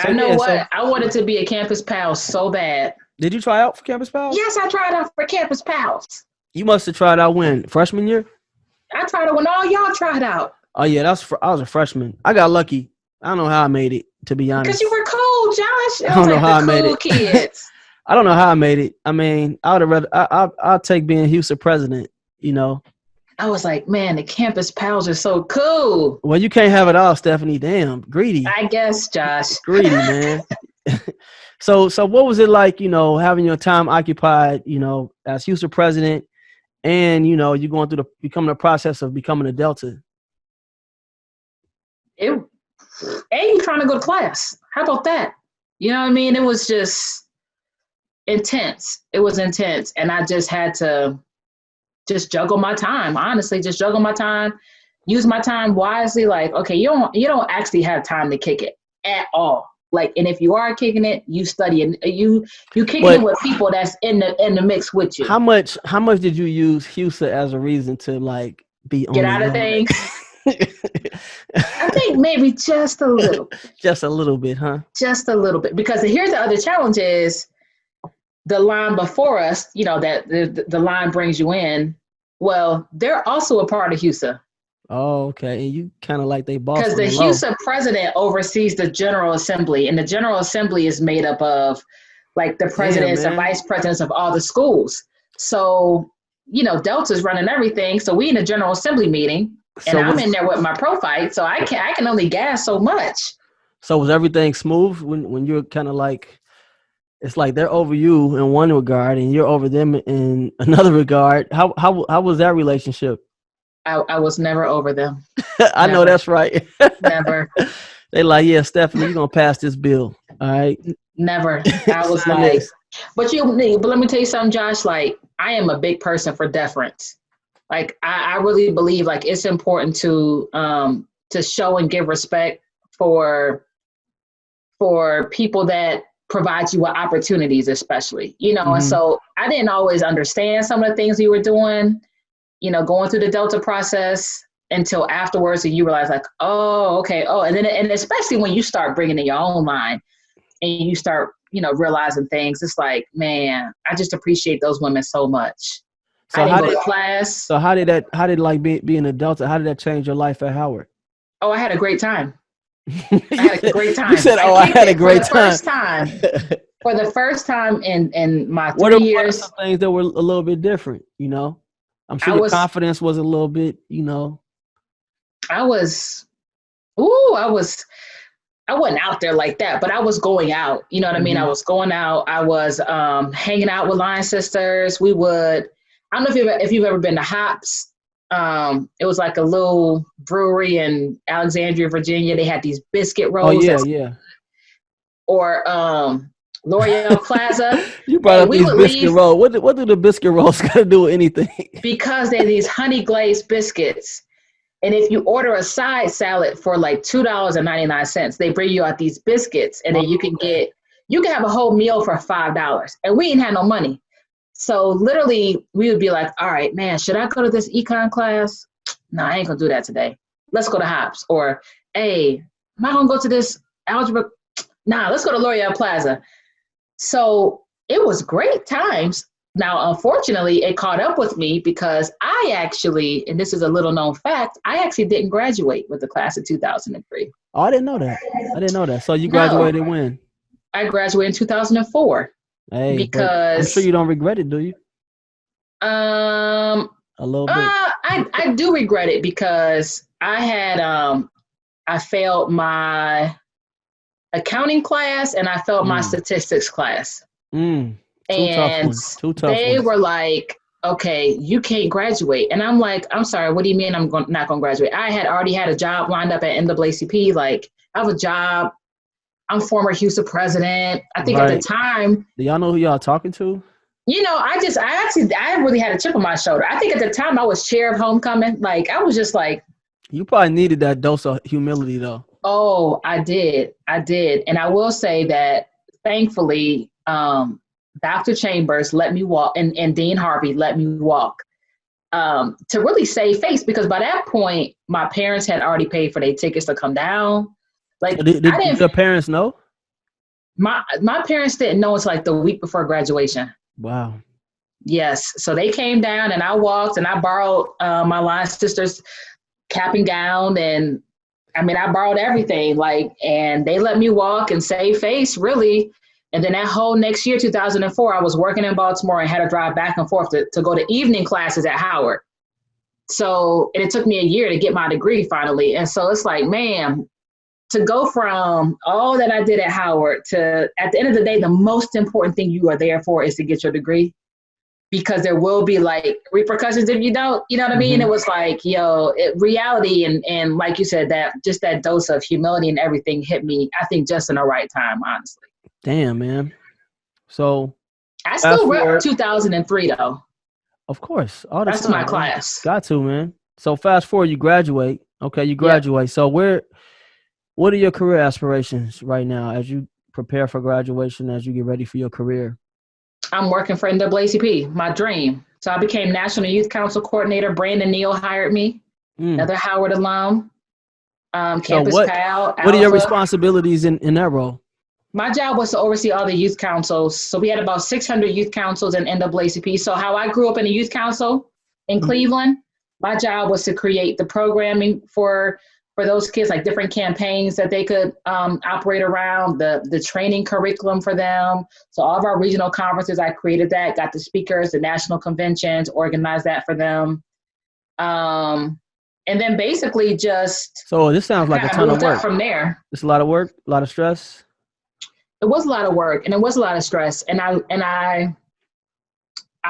S2: So, I wanted to be a campus pal so bad.
S1: Did you try out for Campus Pals?
S2: Yes, I tried out for Campus Pals.
S1: You must have tried out when? Freshman year?
S2: I tried it when all y'all tried out.
S1: Oh yeah, I was a freshman. I got lucky. I don't know how I made it, to be honest.
S2: Because you were cool, Josh.
S1: I don't know how I made it.
S2: Kids.
S1: I don't know how I made it. I mean, I would have rather. I'll take being Houston president.
S2: I was like, man, the Campus Pals are so cool.
S1: Well, you can't have it all, Stefanie. Damn, greedy.
S2: I guess, Josh.
S1: Greedy, man. So what was it like, having your time occupied, as Houston president, and you're going through becoming the process of becoming a Delta?
S2: You trying to go to class. How about that? You know what I mean? It was just intense. It was intense, and I just had to just juggle my time. Honestly, just juggle my time, use my time wisely. Like, okay, you don't actually have time to kick it at all. Like, and if you are kicking it, you study and you kicking it with people that's in the mix with you.
S1: How much did you use Houston as a reason to like be on
S2: get out of things? I think maybe just a little.
S1: Just a little bit, huh?
S2: Just a little bit, because here's the other challenge is the line before us. That the line brings you in. Well, they're also a part of Houston.
S1: Oh, okay. And you kind of like they boss.
S2: Because the Houston president oversees the General Assembly, and the General Assembly is made up of like the presidents and vice presidents of all the schools. So, Delta's running everything. So we in the General Assembly meeting, and I'm in there with my pro fight. So I can only gas so much.
S1: So was everything smooth when you're kind of like It's like they're over you in one regard and you're over them in another regard. How was that relationship?
S2: I was never over them.
S1: I know
S2: Never,
S1: that's right.
S2: never,
S1: They like, yeah, Stephanie, you're gonna pass this bill. All right.
S2: never. I was
S1: Sign
S2: like,
S1: this.
S2: but let me tell you something, Josh. Like, I am a big person for deference. Like, I really believe like it's important to show and give respect for people that provide you with opportunities, especially, and
S1: Mm-hmm.
S2: so I didn't always understand some of the things you were doing, going through the Delta process until afterwards, and you realize like, oh, okay. Oh, and especially when you start bringing in your own line and you start, realizing things, it's like, man, I just appreciate those women so much. I
S1: So
S2: didn't
S1: how
S2: go
S1: did
S2: to class.
S1: so how did like being an adult, how did that change your life at Howard?
S2: Oh, I had a great time. I
S1: you
S2: had a
S1: said
S2: great
S1: you
S2: time.
S1: said,
S2: I
S1: oh, I
S2: kicked
S1: had a
S2: it for
S1: great
S2: the
S1: time.
S2: first time. For the first time in my
S1: What
S2: 3
S1: are
S2: years,
S1: some things that were a little bit different, I'm sure
S2: I
S1: your
S2: was,
S1: confidence was a little bit,
S2: I was, ooh, I wasn't out there like that, but I was going out. You know what I mean? I
S1: Mhm.
S2: was going out. I was hanging out with Line Sisters. I don't know if you've ever been to Hops. It was like a little brewery in Alexandria, Virginia. They had these biscuit
S1: Oh
S2: rolls
S1: yeah, yeah.
S2: or L'Oreal Plaza.
S1: You brought
S2: And
S1: up
S2: we
S1: these
S2: would
S1: biscuit
S2: leave
S1: rolls. What do the biscuit rolls got to do with anything?
S2: because they're these honey glazed biscuits. And if you order a side salad for like $2.99, they bring you out these biscuits, and then
S1: Okay.
S2: you can have a whole meal for $5. And we ain't had no money. So literally we would be like, all right, man, should I go to this econ class? No, I ain't gonna do that today. Let's go to Hops. Or, hey, am I gonna go to this algebra? Nah, let's go to L'Oreal Plaza. So it was great times. Now, unfortunately, it caught up with me because I actually, and this is a little known fact, I actually didn't graduate with the class of 2003.
S1: Oh, I didn't know that. I didn't know that. So you
S2: No,
S1: graduated when?
S2: I graduated in 2004
S1: Hey, but I'm sure
S2: because
S1: you don't regret it, do you?
S2: um
S1: A little bit.
S2: I do regret it because I failed my accounting class and I failed my
S1: Mm.
S2: statistics class.
S1: Mm. Two tough
S2: And
S1: ones. Two tough
S2: they
S1: ones.
S2: were like, okay, you can't graduate. And I'm like, I'm sorry, what do you mean not going to graduate? I had already had a job lined up at NAACP. Like, I have a job. I'm former Houston president. I think at the
S1: Right.
S2: time,
S1: Do y'all know who y'all talking to?
S2: I really had a chip on my shoulder. I think at the time I was chair of homecoming. Like, I was just like,
S1: You probably needed that dose of humility though.
S2: oh, I did. I did. And I will say that thankfully, Dr. Chambers let me walk and Dean Harvey let me walk to really save face because by that point, my parents had already paid for their tickets to come down. Like
S1: Did your parents know?
S2: my parents didn't know until like the week before graduation.
S1: Wow.
S2: Yes. So they came down and I walked and I borrowed my line sister's cap and gown. And I mean, I borrowed everything and they let me walk and save face really. And then that whole next year, 2004, I was working in Baltimore and had to drive back and forth to go to evening classes at Howard. So, and it took me a year to get my degree finally. And so it's like, man, to go from all that I did at Howard to at the end of the day, the most important thing you are there for is to get your degree because there will be like repercussions if you don't, you know what I mean?
S1: Mm-hmm.
S2: It was like, reality and like you said, that just that dose of humility and everything hit me, I think just in the right time, honestly.
S1: Damn, man. So
S2: I
S1: fast
S2: still rep
S1: forward.
S2: 2003 though.
S1: Of course, all the
S2: That's my
S1: time, man.
S2: class.
S1: Got to, man. So fast forward, you graduate. Okay, you
S2: Yep.
S1: graduate. So what are your career aspirations right now as you prepare for graduation, as you get ready for your career?
S2: I'm working for NAACP, my dream. So I became National Youth Council Coordinator. Brandon Neal hired me,
S1: Mm.
S2: another Howard alum,
S1: So
S2: Campus Pal,
S1: what are your
S2: Alpha.
S1: responsibilities in that role?
S2: My job was to oversee all the youth councils. So we had about 600 youth councils in NAACP. So how I grew up in a youth council in
S1: Mhm.
S2: Cleveland, my job was to create the programming for those kids, like different campaigns that they could operate around, the training curriculum for them. So all of our regional conferences, I created that, got the speakers, the national conventions, organized that for them. And then basically just
S1: So this sounds like a
S2: kind of
S1: ton of
S2: moved up
S1: work.
S2: from there.
S1: It's a lot of work, a lot of stress.
S2: it was a lot of work and it was a lot of stress. And I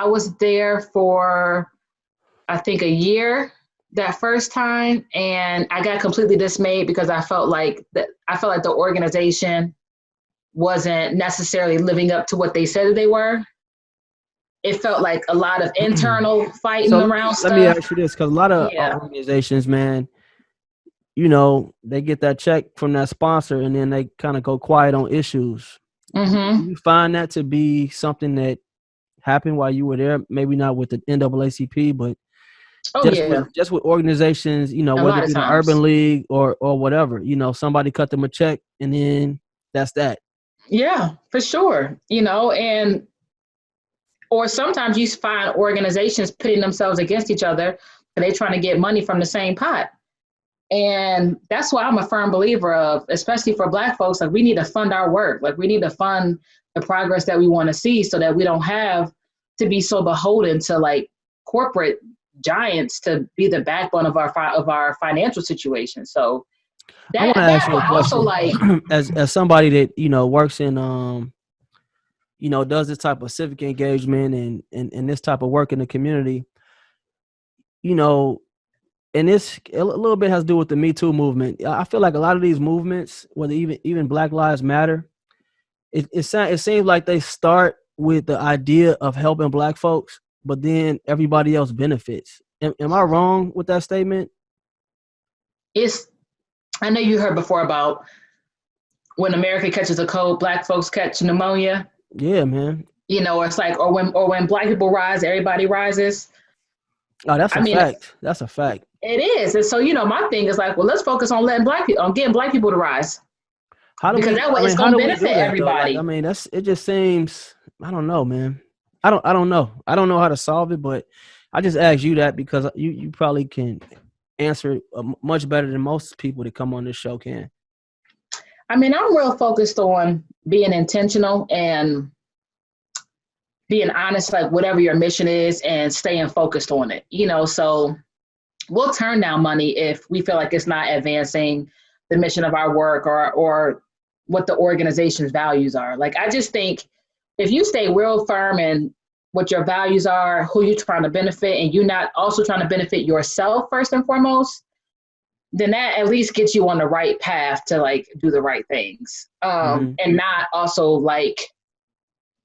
S2: was there for, I think, a year that first time, and I got completely dismayed because I felt like the organization wasn't necessarily living up to what they said that they were. It felt like a lot of internal fighting around stuff.
S1: Let me ask you this, because a lot of organizations, man, you know, they get that check from that sponsor and then they kind of go quiet on issues.
S2: Mm-hmm.
S1: Do you find that to be something that happened while you were there? Maybe not with the NAACP, but just with organizations, you know, whether it be the Urban League or whatever, you know, somebody cut them a check and then that's that.
S2: Yeah, for sure. You know, or sometimes you find organizations pitting themselves against each other and they're trying to get money from the same pot. And that's why I'm a firm believer of, especially for Black folks, like we need to fund our work. Like we need to fund the progress that we want to see so that we don't have to be so beholden to like corporate giants to be the backbone of our financial situation. So
S1: I want to ask you a question. Also, like as somebody that, you know, works in you know, does this type of civic engagement and this type of work in the community, you know, and this a little bit has to do with the Me Too movement. I feel like a lot of these movements, whether even Black Lives Matter, it seems like they start with the idea of helping Black folks, but then everybody else benefits. Am I wrong with that statement?
S2: I know you heard before about when America catches a cold, Black folks catch pneumonia.
S1: Yeah, man.
S2: You know, it's like, or when Black people rise, everybody rises.
S1: Oh, that's a fact. That's a fact.
S2: It is. And so, you know, my thing is like, well, let's focus on getting Black people to rise. Because that way it's going to benefit everybody.
S1: Like, I mean, it just seems, I don't know, man. I don't know. I don't know how to solve it, but I just asked you that because you probably can answer it much better than most people that come on this show can.
S2: I mean, I'm real focused on being intentional and being honest, like whatever your mission is, and staying focused on it. You know, so we'll turn down money if we feel like it's not advancing the mission of our work or what the organization's values are. Like, I just think if you stay real firm in what your values are, who you're trying to benefit, and you're not also trying to benefit yourself first and foremost, then that at least gets you on the right path to like do the right things. And not also like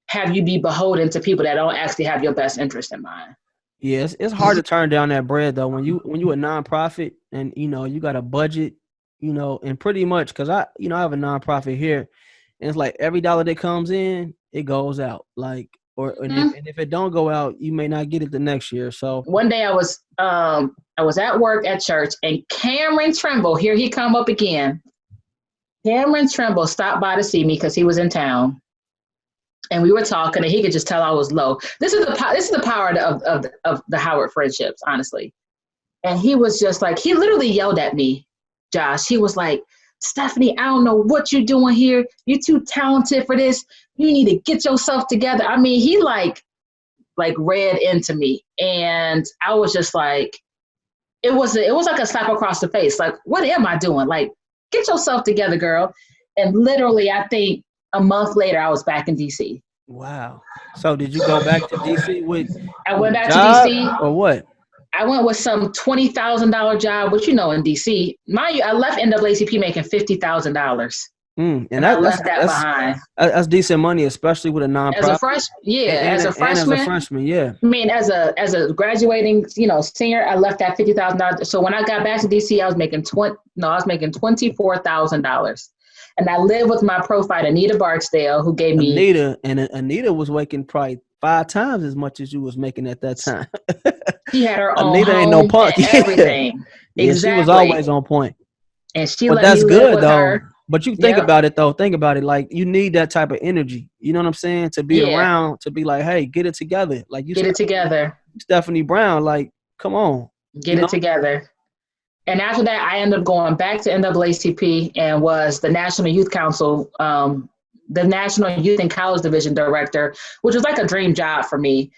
S2: have you be beholden to people that don't actually have your best interest in mind.
S1: Yeah, it's hard to turn down that bread though. When you a nonprofit and, you know, you got a budget, you know, and pretty much, cause I have a nonprofit here and it's like every dollar that comes in, it goes out. Like, and if it don't go out, you may not get it the next year. So
S2: one day I was at work at church and Cameron Trimble, here he come up again. Cameron Trimble stopped by to see me because he was in town. And we were talking and he could just tell I was low. This is the power of the Howard friendships, honestly. And he was just like, he literally yelled at me, Josh. He was like, Stefanie, I don't know what you're doing here. You're too talented for this. You need to get yourself together. I mean, he like read into me. And I was just like, it was like a slap across the face. Like, what am I doing? Like, get yourself together, girl. And literally, I think a month later, I was back in DC.
S1: Wow. So did you go back to DC with
S2: I went back to DC.
S1: Or what?
S2: I went with some $20,000 job, which, you know, in DC. Mind you, I left NAACP making $50,000.
S1: And
S2: I left that behind.
S1: That's decent money, especially with a nonprofit.
S2: As a freshman,
S1: yeah.
S2: I mean, as a graduating, you know, senior, I left that $50,000. So when I got back to DC, I was making $24,000. And I lived with my profile, Anita Barksdale, who gave me
S1: Anita was making probably 5 times as much as you was making at that time.
S2: She had her own
S1: Anita
S2: home
S1: ain't no punk.
S2: and everything.
S1: Yeah,
S2: exactly.
S1: She was always on point.
S2: And she
S1: but
S2: let
S1: that's
S2: me
S1: good
S2: live with
S1: though.
S2: her.
S1: But you think about it though. Think about it. Like, you need that type of energy. You know what I'm saying? To be around, to be like, hey, get it together. Like, you
S2: get it together.
S1: Stefanie Brown, like, come on.
S2: Get it together. And after that, I ended up going back to NAACP and was the National Youth Council, the National Youth and College Division Director, which was like a dream job for me.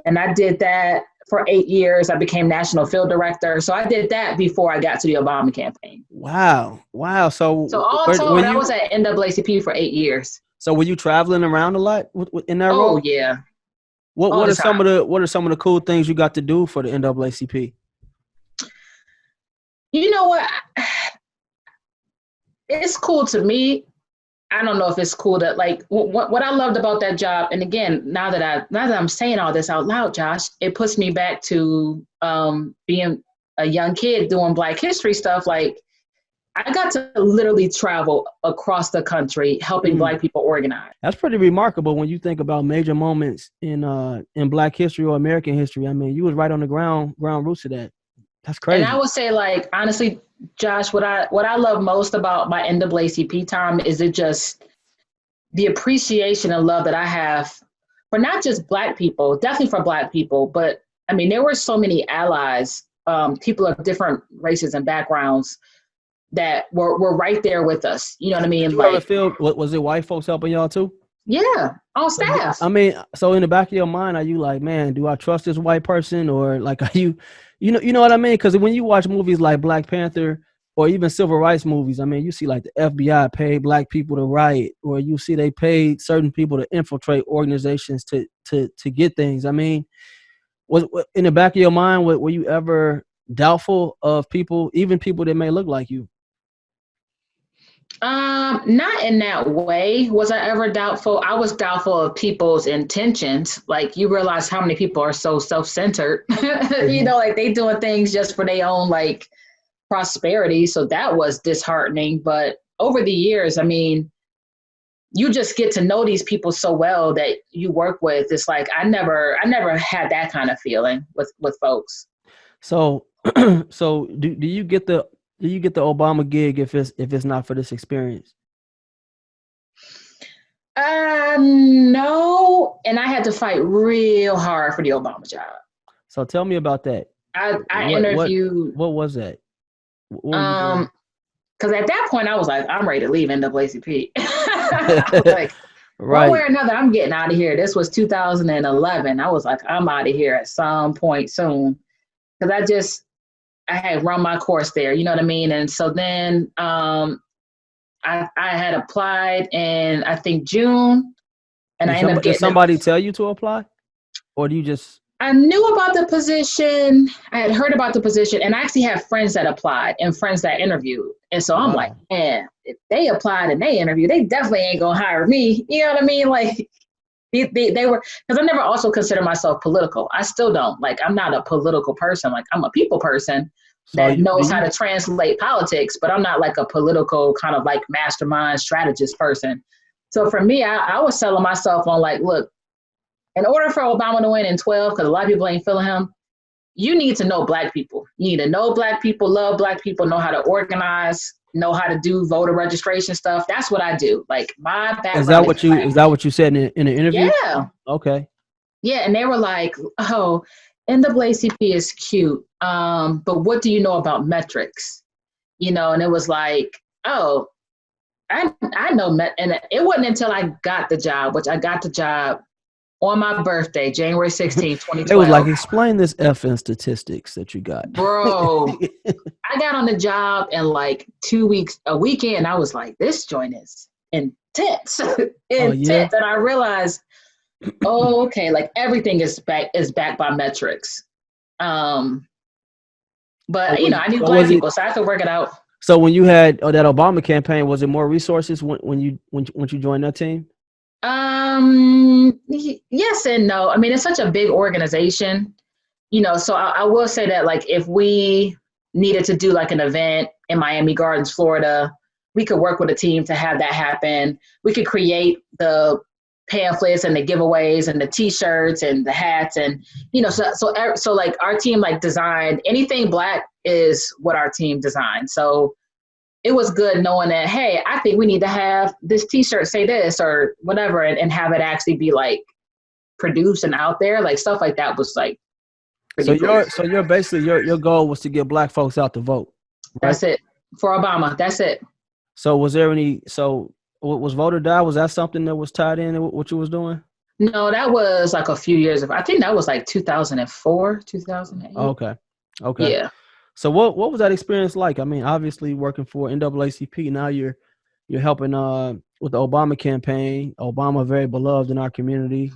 S2: And I did that for 8 years. I became National Field Director. So I did that before I got to the Obama campaign.
S1: Wow. So
S2: all told, I was at NAACP for 8 years.
S1: So were you traveling around a lot in that
S2: Oh
S1: role?
S2: yeah,
S1: What
S2: all
S1: what
S2: the
S1: are some of
S2: time.
S1: the cool things you got to do for the NAACP?
S2: You know what? It's cool to me. I don't know if it's cool that like what I loved about that job. And again, now that I'm saying all this out loud, Josh, it puts me back to being a young kid doing Black History stuff. Like I got to literally travel across the country helping
S1: Mm.
S2: Black people organize.
S1: That's pretty remarkable when you think about major moments in Black history or American history. I mean, you was right on the ground roots of that. That's
S2: And I
S1: crazy.
S2: would say, like, honestly, Josh, what I love most about my NAACP time is it just the appreciation and love that I have for not just Black people, definitely for Black people, but I mean, there were so many allies, people of different races and backgrounds that were right there with us. You know what I
S1: Did
S2: mean?
S1: you ever
S2: Like,
S1: feel was it white folks helping y'all too?
S2: yeah, on
S1: So
S2: staff.
S1: I mean, so in the back of your mind, are you like, man, do I trust this white person, or like, are you know what I mean? Because when you watch movies like Black Panther or even civil rights movies, I mean, you see like the FBI paid Black people to riot, or you see they paid certain people to infiltrate organizations to get things. I mean, was in the back of your mind, were you ever doubtful of people, even people that may look like you?
S2: Not in that way. Was I ever doubtful? I was doubtful of people's intentions. Like you realize how many people are so self-centered. You
S1: Mhm.
S2: know, like they doing things just for their own like prosperity. So that was disheartening. But over the years, I mean, you just get to know these people so well that you work with. It's like I never had that kind of feeling with folks.
S1: So, so do you get the Obama gig if it's not for this experience?
S2: No, and I had to fight real hard for the Obama job.
S1: So tell me about that.
S2: I
S1: What what
S2: interviewed
S1: what was that? What were you doing?
S2: um because at that point I was like, I'm ready to leave NAACP. I was like, one way
S1: Right.
S2: or another, I'm getting out of here. This was 2011. I was like, I'm out of here at some point soon because I had run my course there. You know what I mean? And so then I had applied in I think June, and I ended up
S1: Did
S2: getting
S1: somebody tell you to apply, or do you just?
S2: I knew about the position. I had heard about the position, and I actually have friends that applied and friends that interviewed. And so I'm like,
S1: Wow.
S2: man, if they applied and they interviewed, they definitely ain't gonna hire me. You know what I mean? Like they were because I never also consider myself political. I still don't. Like I'm not a political person. Like I'm a people person
S1: So
S2: that
S1: you do
S2: knows how
S1: you?
S2: to translate politics, but I'm not like a political kind of like mastermind strategist person. So for me, I was selling myself on like, look, in order for Obama to win in 12, because a lot of people ain't feeling him, you need to know Black people. You need to know Black people, love Black people, know how to organize, know how to do voter registration stuff. That's what I do. Like my background is
S1: Is
S2: Black.
S1: that what you said in the interview?
S2: Yeah.
S1: Okay.
S2: Yeah. And they were like, oh, NAACP is cute. But what do you know about metrics? You know, and it was like, oh, I know. And it wasn't until I got the job, which I got the job on my birthday, January 16th,
S1: They was like,
S2: 2012.
S1: explain this FN statistics that you got.
S2: Bro, I got on the job in like 2 weeks, a weekend. I was like, this joint is intense,
S1: Oh yeah.
S2: intense. And I realized, oh, okay, like everything is backed by metrics. Um,
S1: So
S2: but you
S1: was
S2: know, I knew
S1: so
S2: Black
S1: was it
S2: people, so I could work it out.
S1: so when you had that Obama campaign, was it more resources when you joined that team?
S2: Yes and no. I mean, it's such a big organization, you know. So I will say that, like, if we needed to do like an event in Miami Gardens, Florida, we could work with a team to have that happen. We could create the pamphlets and the giveaways and the T-shirts and the hats and you know. So like our team like designed anything Black is what our team designed. So it was good knowing that, hey, I think we need to have this T-shirt say this or whatever, and have it actually be like produced and out there, like stuff like that was like
S1: So
S2: pretty cool.
S1: your basically your goal was to get Black folks out to vote, right?
S2: That's it for Obama. That's it.
S1: So was there any? So was voter die? Was that something that was tied in with what you was doing?
S2: No, that was like a few years ago. I think that was like 2004, 2008.
S1: Okay, okay.
S2: Yeah.
S1: So what was that experience like? I mean, obviously working for NAACP, now you're helping with the Obama campaign. Obama very beloved in our community.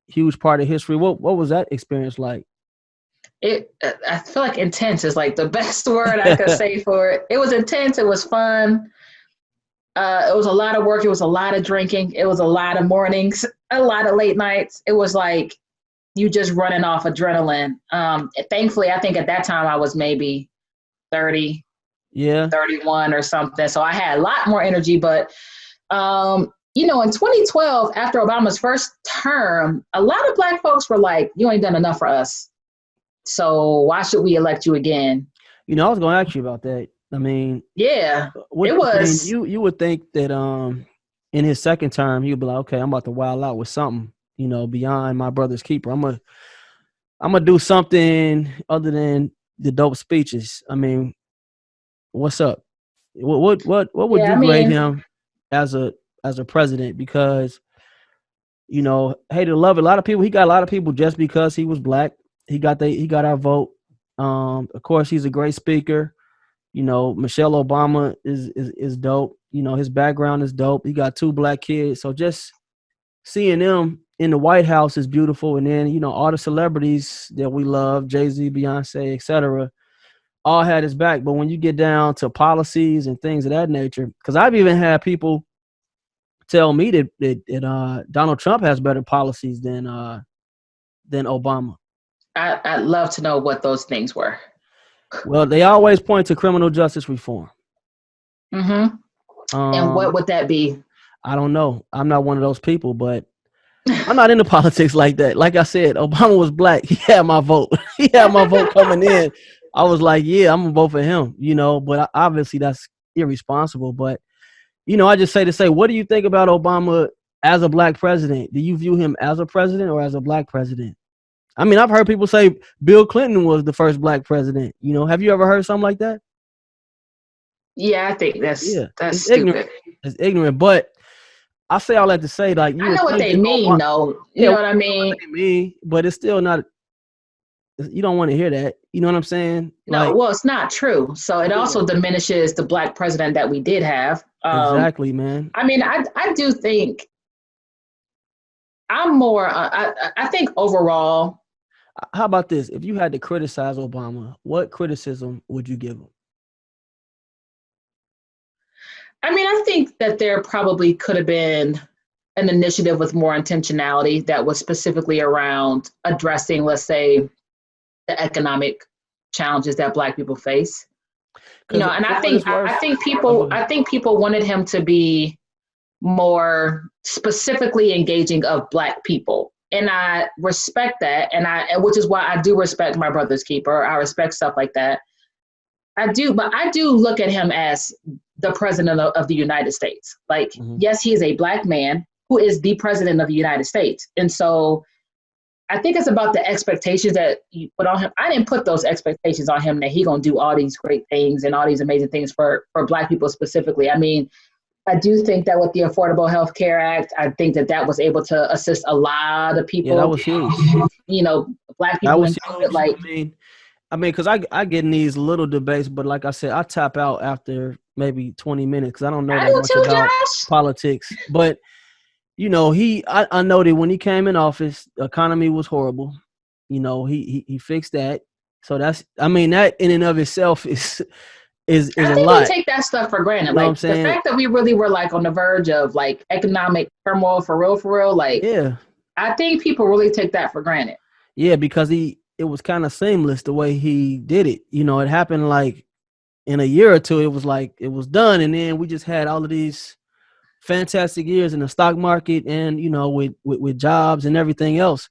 S1: Huge part of history. What was that experience like?
S2: I feel like intense is like the best word I could say for it. It was intense. It was fun. It was a lot of work. It was a lot of drinking. It was a lot of mornings, a lot of late nights. It was like you just running off adrenaline. Thankfully, I think at that time I was maybe 30, 31 or something. So I had a lot more energy. But, in 2012, after Obama's first term, a lot of Black folks were like, you ain't done enough for us. So why should we elect you again?
S1: I was going to ask you about that. I mean,
S2: yeah, it was.
S1: You would think that in his second term, he would be like, okay, I'm about to wild out with something, beyond my brother's keeper. I'm gonna do something other than the dope speeches. I mean, what's up? What would you grade him as a president? Because hate to love it. A lot of people. He got a lot of people just because he was Black. He got our vote. Of course, he's a great speaker. Michelle Obama is dope. His background is dope. He got 2 Black kids. So just seeing them in the White House is beautiful. And then, all the celebrities that we love, Jay-Z, Beyonce, etc., all had his back. But when you get down to policies and things of that nature, because I've even had people tell me that Donald Trump has better policies than Obama.
S2: I'd love to know what those things were.
S1: Well, they always point to criminal justice reform.
S2: Mm-hmm. And what would that be?
S1: I don't know. I'm not one of those people, but I'm not into politics like that. Like I said, Obama was Black. He had my vote. He had my vote coming in. I was like, yeah, I'm going to vote for him, but obviously that's irresponsible. But, I just say to say, what do you think about Obama as a Black president? Do you view him as a president or as a Black president? I mean, I've heard people say Bill Clinton was the first Black president. Have you ever heard something like that?
S2: Yeah, I think that's
S1: it's
S2: stupid.
S1: Ignorant. It's ignorant, but I say all that to say, like,
S2: I know what they mean, though. You know what I mean?
S1: But it's still not. You don't want to hear that. You know what I'm saying?
S2: No, well, it's not true. So it also diminishes the Black president that we did have.
S1: Exactly, man.
S2: I mean, I do think I'm more. I think overall.
S1: How about this? If you had to criticize Obama, what criticism would you give him?
S2: I mean, I think that there probably could have been an initiative with more intentionality that was specifically around addressing, let's say, the economic challenges that Black people face. And I think people wanted him to be more specifically engaging of Black people. And I respect that, which is why I do respect my brother's keeper. I respect stuff like that. I do look at him as the president of the United States. Like, yes, he is a Black man who is the president of the United States. And so I think it's about the expectations that you put on him. I didn't put those expectations on him that he gonna do all these great things and all these amazing things for Black people specifically. I mean, I do think that with the Affordable Health Care Act, I think that was able to assist a lot of people.
S1: Yeah, that was huge.
S2: Black people included.
S1: I mean, because I get in these little debates, but like I said, I tap out after maybe 20 minutes because I don't know that much about politics. But, I know that when he came in office, the economy was horrible. He fixed that. So that in and of itself is a lot.
S2: We take that stuff for granted. Like the fact that we really were like on the verge of like economic turmoil for real. Like, yeah, I think people really take that for granted.
S1: Yeah, because it was kind of seamless the way he did it. It happened like in a year or two. It was like it was done, and then we just had all of these fantastic years in the stock market and with jobs and everything else.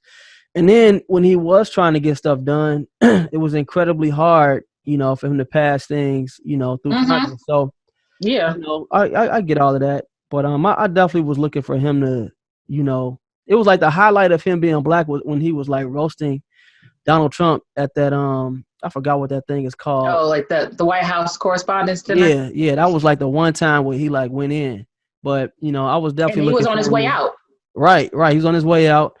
S1: And then when he was trying to get stuff done, it was incredibly hard. For him to pass things, through Congress. So, yeah, I get all of that. But I definitely was looking for him to, it was like the highlight of him being Black was when he was like roasting Donald Trump at that, I forgot what that thing is called.
S2: Oh, like the White House Correspondents' Dinner?
S1: Yeah. That was like the one time where he like went in. But, I was definitely
S2: and he was on his way out.
S1: Right. He was on his way out.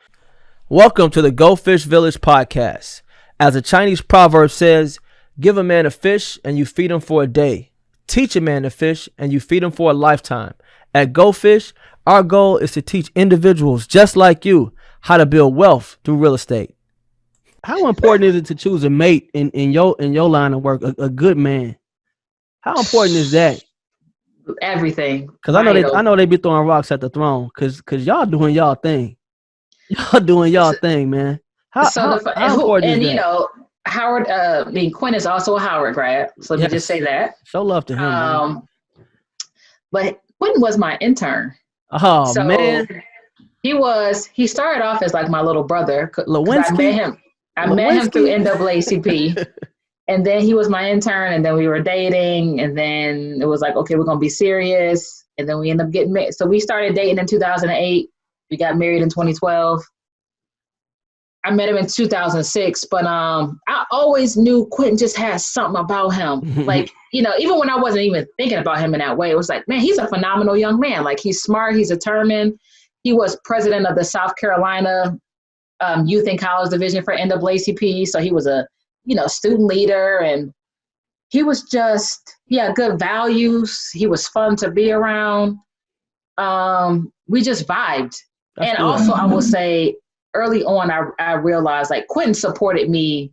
S1: Welcome to the Goldfish Village podcast. As a Chinese proverb says, give a man a fish and you feed him for a day. Teach a man to fish and you feed him for a lifetime. At Goldfish, our goal is to teach individuals just like you how to build wealth through real estate. How important is it to choose a mate in your line of work, a good man? How important is that?
S2: Everything.
S1: Because I
S2: Vital.
S1: know they be throwing rocks at the throne. Because y'all doing y'all thing. Y'all doing y'all thing, man.
S2: So
S1: How important is
S2: and you
S1: that?
S2: know, Howard, I mean, Quinn is also a Howard grad. So let me just
S1: Yes.
S2: say that.
S1: Show love to him, man.
S2: But Quinn was my intern.
S1: Oh
S2: So
S1: man.
S2: he started off as like my little brother because
S1: Lewinsky?
S2: I met him through
S1: Lewinsky?
S2: NAACP. And then he was my intern, and then we were dating, and then it was like, okay, we're gonna be serious. And then we ended up getting married. So we started dating in 2008. We got married in 2012. I met him in 2006, but I always knew Quentin just had something about him. Like, you know, even when I wasn't even thinking about him in that way, it was like, man, he's a phenomenal young man. Like, he's smart, he's determined. He was president of the South Carolina Youth and College Division for NAACP. So he was a, you know, student leader, and he was just, he had good values. He was fun to be around. We just vibed.
S1: That's
S2: And
S1: good.
S2: also, I will say, early on, I realized like Quentin supported me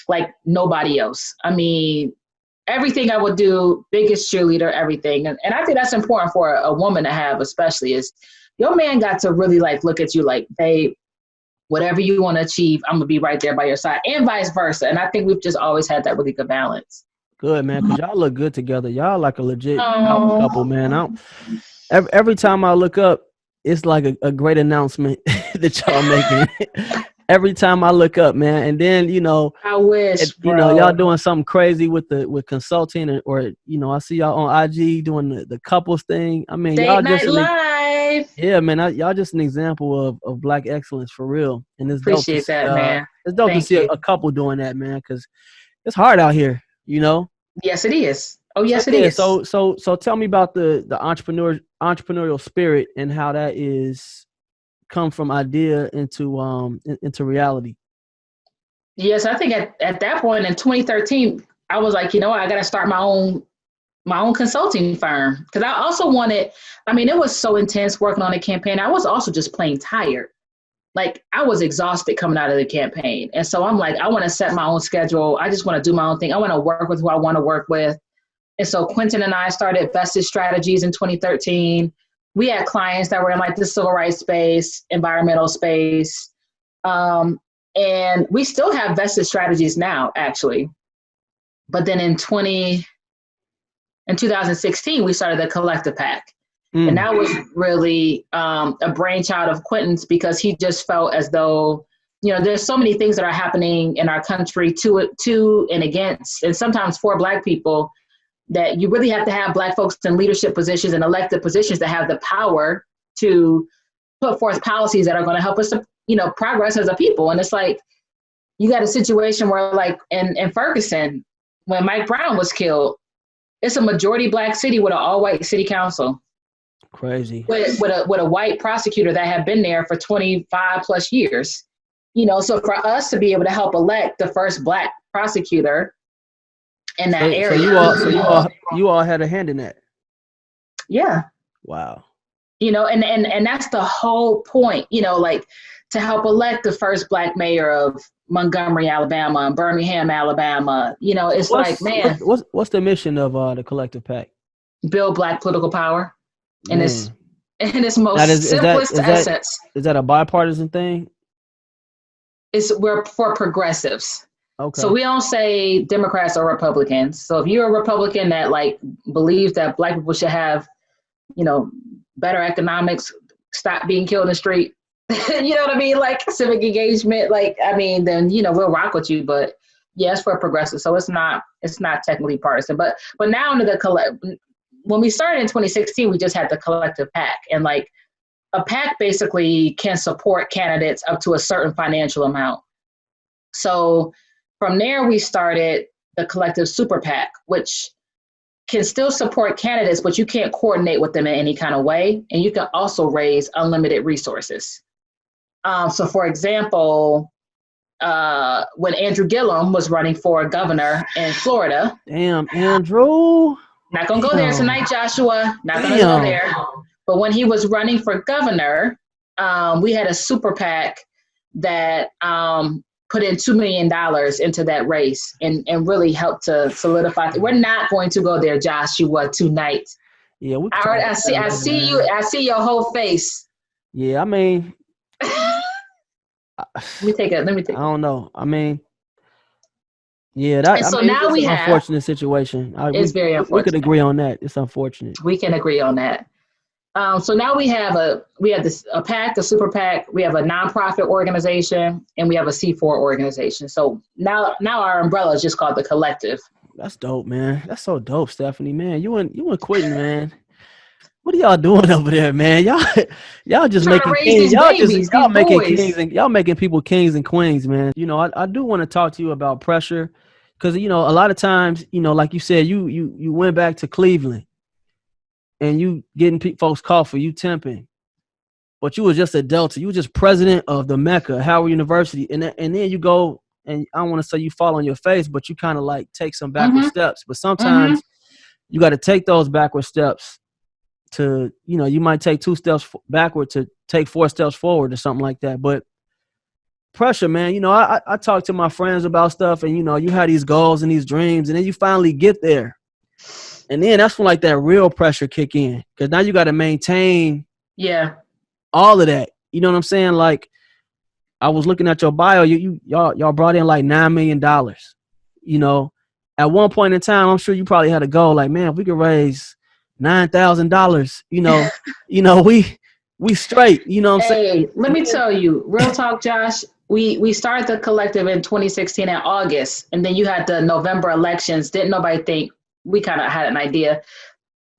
S2: like nobody else. I mean, everything I would do, biggest cheerleader, everything. And I think that's important for a woman to have, especially, is your man got to really like look at you like, babe, whatever you want to achieve, I'm going to be right there by your side, and vice versa. And I think we've just always had that really good balance.
S1: Good, man, because y'all look good together. Y'all like a legit power couple, man. Every time I look up, it's like a great announcement that y'all making. Every time I look up, man. And then, you know,
S2: I wish,
S1: you know, y'all doing something crazy with consulting, or, you know, I see y'all on IG doing the couples thing. I mean,
S2: Date
S1: y'all
S2: night
S1: just
S2: live.
S1: yeah, man, y'all just an example of Black excellence for real. And it's dope to
S2: Appreciate
S1: see,
S2: that, man.
S1: it's dope to
S2: Thank
S1: see
S2: you.
S1: a couple doing that, man, because it's hard out here, you know.
S2: Yes, it is. Oh, yes,
S1: So
S2: it
S1: yeah,
S2: is.
S1: so tell me about the entrepreneurial spirit and how that is come from idea into reality.
S2: Yes, I think at that point in 2013, I was like, you know what, I got to start my own consulting firm, because I also wanted, I mean, it was so intense working on the campaign. I was also just plain tired. Like, I was exhausted coming out of the campaign. And so I'm like, I want to set my own schedule. I just want to do my own thing. I want to work with who I want to work with. And so Quentin and I started Vested Strategies in 2013. We had clients that were in like the civil rights space, environmental space. And we still have Vested Strategies now, actually. But then in 2016, we started the Collective Pack. And that was really a brainchild of Quentin's, because he just felt as though, you know, there's so many things that are happening in our country to and against, and sometimes for Black people, that you really have to have Black folks in leadership positions and elected positions to have the power to put forth policies that are going to help us to, you know, progress as a people. And it's like, you got a situation where, like in Ferguson, when Mike Brown was killed, it's a majority Black city with an all-white city council.
S1: Crazy.
S2: With a white prosecutor that had been there for 25 plus years. You know, so for us to be able to help elect the first Black prosecutor in that area.
S1: So you all had a hand in that.
S2: Yeah.
S1: Wow.
S2: You know, and that's the whole point, you know, like to help elect the first Black mayor of Montgomery, Alabama, and Birmingham, Alabama. You know, it's like, man,
S1: what's the mission of the Collective Pack?
S2: Build Black political power in its most simplest essence.
S1: Is that a bipartisan thing?
S2: We're for progressives.
S1: Okay.
S2: So we don't say Democrats or Republicans. So if you're a Republican that like believes that Black people should have, you know, better economics, stop being killed in the street, you know what I mean? Like civic engagement, like, I mean, then, you know, we'll rock with you. But yes, for progressive. So it's not technically partisan. But now when we started in 2016, we just had the Collective Pack. And like a PAC basically can support candidates up to a certain financial amount. So from there, we started the Collective Super PAC, which can still support candidates, but you can't coordinate with them in any kind of way. And you can also raise unlimited resources. So for example, when Andrew Gillum was running for governor in Florida.
S1: Damn, Andrew.
S2: Not going to go there tonight, Joshua. Not going to go there. But when he was running for governor, we had a super PAC that put in $2 million into that race and really helped to solidify. We're not going to go there, Joshua, tonight.
S1: Yeah,
S2: I see you. I see your whole face.
S1: Yeah, I mean,
S2: let me take it.
S1: I don't know. I mean, yeah, that.
S2: So
S1: it's
S2: now we
S1: an
S2: have
S1: unfortunate situation.
S2: It's very unfortunate.
S1: We could agree on that. It's unfortunate.
S2: We can agree on that. So now we have a PAC, a super PAC. We have a nonprofit organization, and we have a C4 organization. So now our umbrella is just called the Collective.
S1: That's dope, man. That's so dope, Stefanie. Man, you and quitting, man. What are y'all doing over there, man? Y'all just making kings. Y'all making people kings and queens, man. You know, I do want to talk to you about pressure, because a lot of times, like you said, you went back to Cleveland, and you getting folks coffee, you temping, but you was just a Delta. You were just president of the Mecca, Howard University, and then you go, and I don't want to say you fall on your face, but you kind of like take some backward steps. But sometimes you got to take those backward steps to, you might take 2 steps backward to take 4 steps forward or something like that. But pressure, man, I talk to my friends about stuff, and, you have these goals and these dreams, and then you finally get there. And then that's when like that real pressure kick in, because now you got to maintain all of that. You know what I'm saying? Like, I was looking at your bio, y'all brought in like $9 million. At one point in time, I'm sure you probably had a goal like, man, if we could raise $9,000, we straight. You know what I'm saying?
S2: Let me tell you, real talk, Josh. We started the Collective in 2016 in August, and then you had the November elections. Didn't nobody think, we kind of had an idea.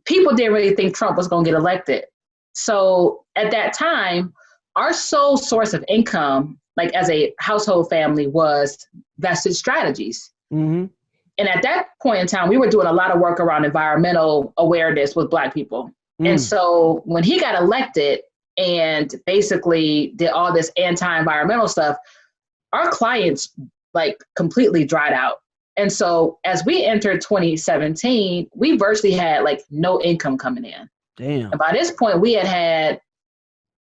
S2: People didn't really think Trump was going to get elected. So at that time, our sole source of income, like as a household family, was vested strategies. Mm-hmm. And at that point in time, we were doing a lot of work around environmental awareness with Black people. And so when he got elected and basically did all this anti-environmental stuff, our clients like completely dried out. And so as we entered 2017, we virtually had like no income coming in.
S1: Damn.
S2: And by this point, we had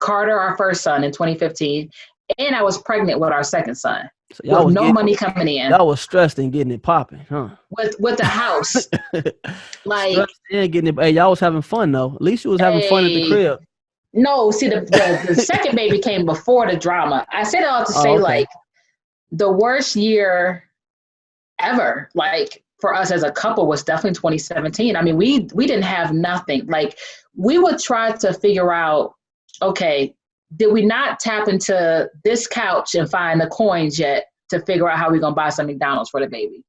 S2: Carter, our first son, in 2015, and I was pregnant with our second son. So y'all with no money coming in.
S1: Y'all was stressed and getting it popping, huh?
S2: With the house. Like,
S1: stressed and getting it. Hey, y'all was having fun though. At least you was having fun at the crib.
S2: No, see, the second baby came before the drama. I said it all to say, like, the worst year ever, like, for us as a couple was definitely 2017. I mean, we didn't have nothing. Like, we would try to figure out, okay, did we not tap into this couch and find the coins yet to figure out how we're gonna buy some McDonald's for the baby?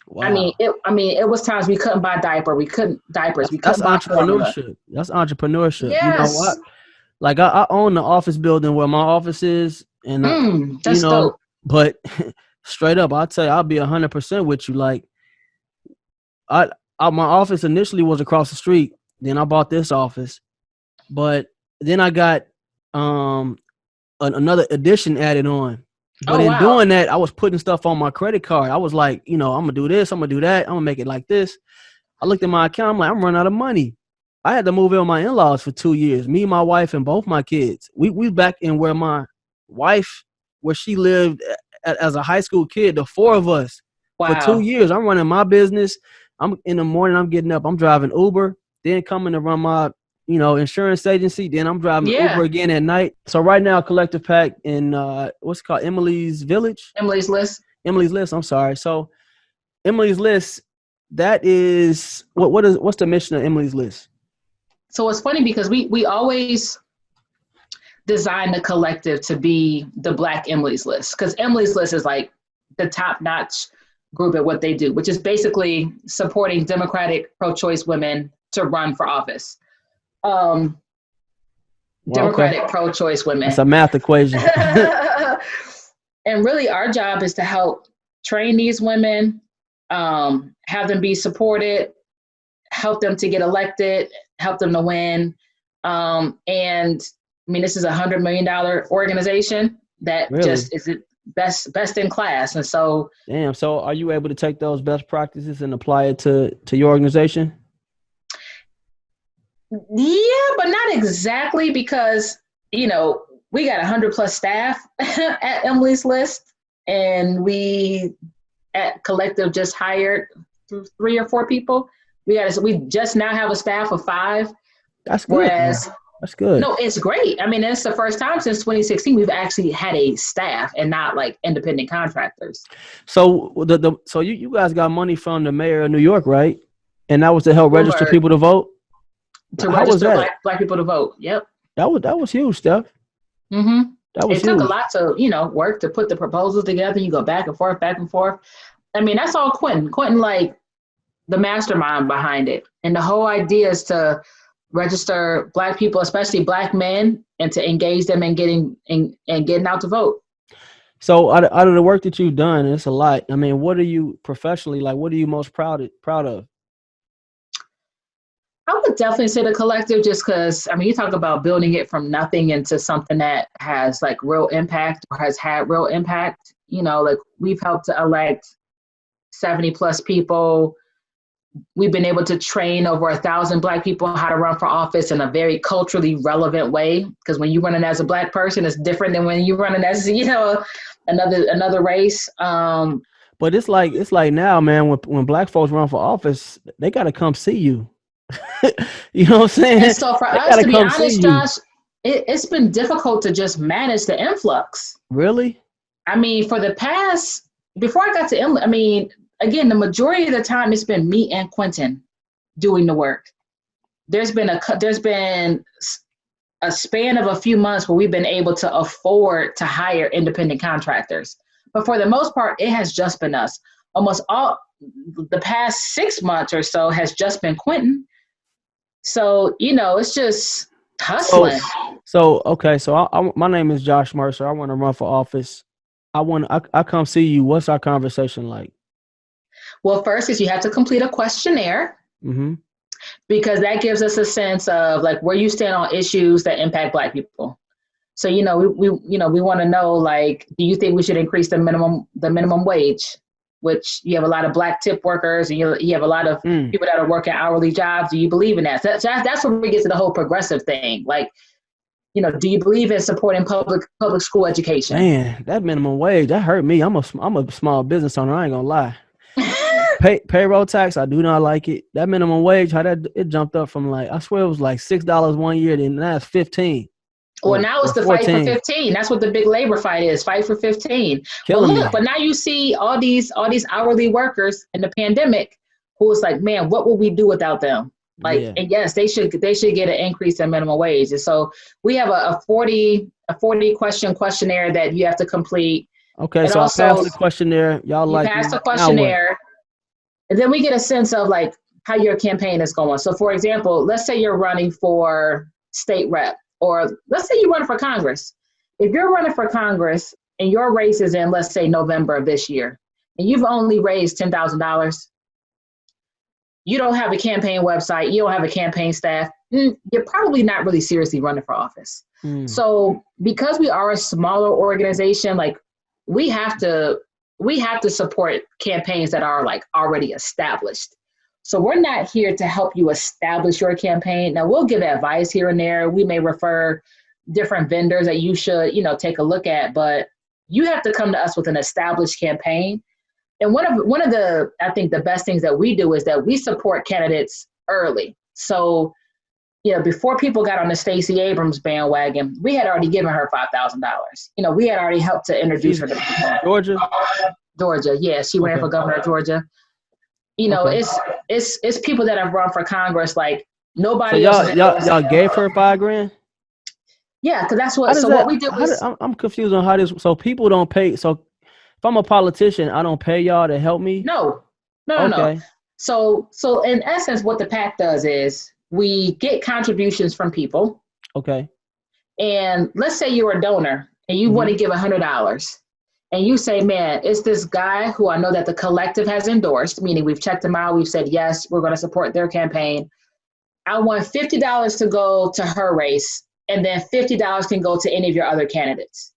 S2: Wow. I mean, it was times we couldn't buy diapers. We couldn't buy
S1: entrepreneurship. Formula. That's entrepreneurship.
S2: Yes.
S1: You know what? Like I own the office building where my office is, and
S2: that's dope.
S1: But straight up, I'll tell you, I'll be 100% with you. Like, my office initially was across the street. Then I bought this office, but then I got another addition added on. But doing that, I was putting stuff on my credit card. I was like, I'm gonna do this, I'm gonna do that, I'm gonna make it like this. I looked at my account, I'm like, I'm running out of money. I had to move in with my in-laws for 2 years. Me, my wife, and both my kids. We back in where my wife, where she lived as a high school kid, the 4 of us. Wow. For 2 years. I'm running my business. I'm in the morning, I'm getting up, I'm driving Uber, then coming to run my insurance agency. Then I'm driving Uber again at night. So right now, Collective PAC in what's it called, Emily's Village?
S2: Emily's List.
S1: I'm sorry. So Emily's List, that is what's the mission of Emily's List?
S2: So it's funny because we always designed the Collective to be the Black Emily's List, because Emily's List is like the top-notch group at what they do, which is basically supporting Democratic pro-choice women to run for office. Democratic pro-choice women.
S1: That's a math equation.
S2: And really our job is to help train these women, have them be supported, help them to get elected, help them to win. And I mean, this is $100 million organization that just is best in class. And so.
S1: Damn. So are you able to take those best practices and apply it to your organization?
S2: Yeah, but not exactly because, we got 100 plus staff at Emily's List, and we at Collective just hired 3 or 4 people. We just now have a staff of 5.
S1: That's good, man.
S2: Whereas,
S1: That's good.
S2: no, it's great. I mean, it's the first time since 2016 we've actually had a staff and not like independent contractors.
S1: So so you guys got money from the mayor of New York, right? And that was to help register
S2: Bloomberg,
S1: people to vote.
S2: to
S1: How was
S2: register
S1: that?
S2: black people to vote. Yep.
S1: That was huge, Steph.
S2: Mm-hmm.
S1: That was
S2: It took a
S1: huge.
S2: lot to, work to put the proposals together. You go back and forth, back and forth. I mean, that's all Quentin. Quentin, like the mastermind behind it. And the whole idea is to register Black people, especially Black men, and to engage them in getting out to vote.
S1: So out of the work that you've done, it's a lot. I mean, what are you professionally like? What are you most proud of?
S2: I would definitely say the Collective, just because, I mean, you talk about building it from nothing into something that has like real impact or has had real impact. Like we've helped to elect 70 plus people. We've been able to train over 1,000 Black people how to run for office in a very culturally relevant way. Because when you're running as a Black person, it's different than when you're running as, another race.
S1: But it's like now, man, when Black folks run for office, they gotta come see you. You know what I'm
S2: And
S1: saying?
S2: so for
S1: They
S2: us,
S1: gotta
S2: to be
S1: come see
S2: honest,
S1: you.
S2: Josh, it's been difficult to just manage the influx.
S1: Really?
S2: I mean, before I got to Emily, I mean, again, the majority of the time it's been me and Quentin doing the work. There's been a span of a few months where we've been able to afford to hire independent contractors. But for the most part, it has just been us. Almost all the past 6 months or so has just been Quentin. So, it's just
S1: So
S2: hustling.
S1: so okay. So my name is Josh Mercer. I want to run for office. I come see you. What's our conversation like?
S2: Well, first is you have to complete a questionnaire,
S1: Mm-hmm.
S2: because that gives us a sense of like where you stand on issues that impact Black people. So, we want to know, like, do you think we should increase the minimum wage? Which you have a lot of Black tip workers, and you have a lot of
S1: Mm.
S2: people that are working hourly jobs. Do you believe in that? So that's where we get to the whole progressive thing. Like, do you believe in supporting public school education?
S1: Man, that minimum wage that hurt me. I'm a small business owner. I ain't gonna lie. Payroll tax, I do not like it. That minimum wage, how that it jumped up from like I swear it was like $6 one year, then now it's 15
S2: Well,
S1: or
S2: now it's
S1: or
S2: the fight for
S1: 14.
S2: 15. That's what the big labor fight is. Fight for 15. But
S1: Killing
S2: look,
S1: me.
S2: but now you see all these hourly workers in the pandemic who was like, man, what would we do without them? Like,
S1: Yeah.
S2: and yes, they should get an increase in minimum wage. And so we have a 40 question questionnaire that you have to complete.
S1: Okay,
S2: And
S1: so I passed
S2: also
S1: the questionnaire. Y'all
S2: you
S1: like
S2: pass
S1: me.
S2: the
S1: Now what?
S2: questionnaire, and then we get a sense of like how your campaign is going. So for example, let's say you're running for state rep, or let's say you're running for Congress. If you're running for Congress and your race is in, let's say, November of this year, and you've only raised $10,000, you don't have a campaign website, you don't have a campaign staff, you're probably not really seriously running for office.
S1: Mm.
S2: So because we are a smaller organization, like we have to support campaigns that are like already established. So we're not here to help you establish your campaign. Now we'll give advice here and there. We may refer different vendors that you should, take a look at, but you have to come to us with an established campaign. And one of the I think the best things that we do is that we support candidates early. So, before people got on the Stacey Abrams bandwagon, we had already given her $5,000. We had already helped to introduce
S1: She's
S2: her to people.
S1: Georgia.
S2: Georgia, yeah, she ran
S1: Okay.
S2: for governor of Georgia.
S1: Okay.
S2: It's people that have run for Congress like
S1: So
S2: nobody else is
S1: y'all gave her $5,000.
S2: Yeah, because that's
S1: How
S2: what.
S1: does
S2: So what
S1: that?
S2: we do is
S1: I'm confused on how this. So people don't pay. So if I'm a politician, I don't pay y'all to help me.
S2: no, no, no, no.
S1: Okay.
S2: So in essence, what the PAC does is we get contributions from people.
S1: Okay.
S2: And let's say you're a donor and you want to
S1: Mm-hmm.
S2: give $100, and you say, man, it's this guy who I know that the collective has endorsed, meaning we've checked them out. We've said, yes, we're going to support their campaign. I want $50 to go to her race, and then $50 can go to any of your other candidates.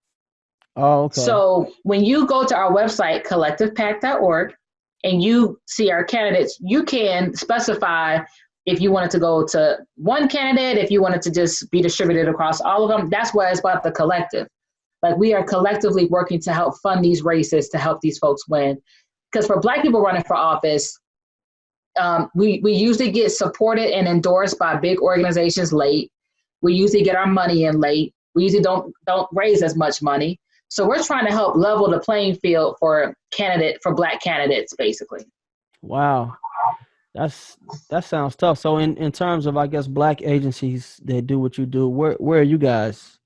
S1: Oh, okay.
S2: So when you go to our website, collectivepac.org, and you see our candidates, you can specify if you wanted to go to one candidate, if you wanted to just be distributed across all of them. That's why it's about the collective. Like, we are collectively working to help fund these races to help these folks win. Because for Black people running for office, we usually get supported and endorsed by big organizations late. We usually get our money in late. We usually don't raise as much money. So we're trying to help level the playing field for Black candidates, basically.
S1: Wow. That sounds tough. So in terms of, I guess, Black agencies that do what you do, where are you guys,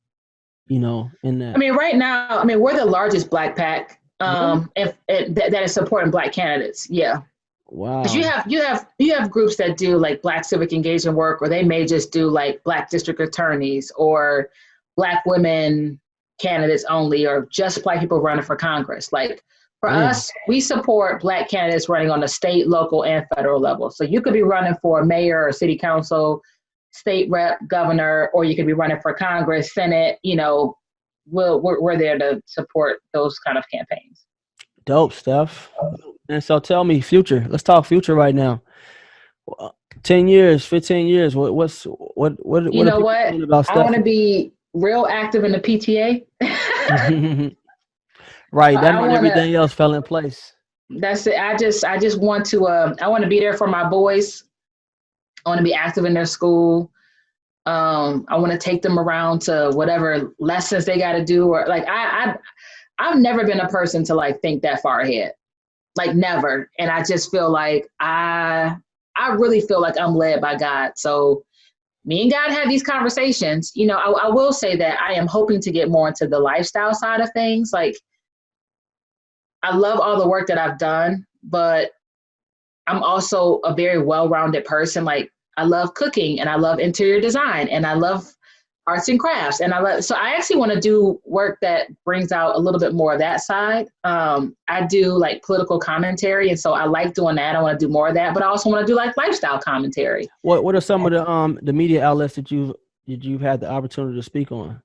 S1: in that?
S2: I mean, right now, we're the largest Black PAC that is supporting Black candidates. Yeah.
S1: Wow.
S2: Because you have groups that do like Black civic engagement work, or they may just do like Black district attorneys or Black women candidates only, or just Black people running for Congress. Like, for us, we support Black candidates running on the state, local, and federal level. So you could be running for mayor or city council, state rep, governor, or you could be running for Congress, Senate. We're there to support those kind of campaigns.
S1: Dope, Steph. And so tell me, future. Let's talk future right now. 10 years, 15 years. What
S2: You know what? I want to be real active in the PTA.
S1: Right. That means everything else fell in place.
S2: That's it. I just want to, I want to be there for my boys. I want to be active in their school. I want to take them around to whatever lessons they got to do, or like, I've never been a person to like think that far ahead, like never. And I just feel like I really feel like I'm led by God. So me and God have these conversations. I will say that I am hoping to get more into the lifestyle side of things. Like, I love all the work that I've done, but I'm also a very well-rounded person. Like, I love cooking, and I love interior design, and I love arts and crafts. So I actually want to do work that brings out a little bit more of that side. I do like political commentary. And so I like doing that. I want to do more of that, but I also want to do like lifestyle commentary.
S1: What are some of the media outlets that you've had the opportunity to speak on?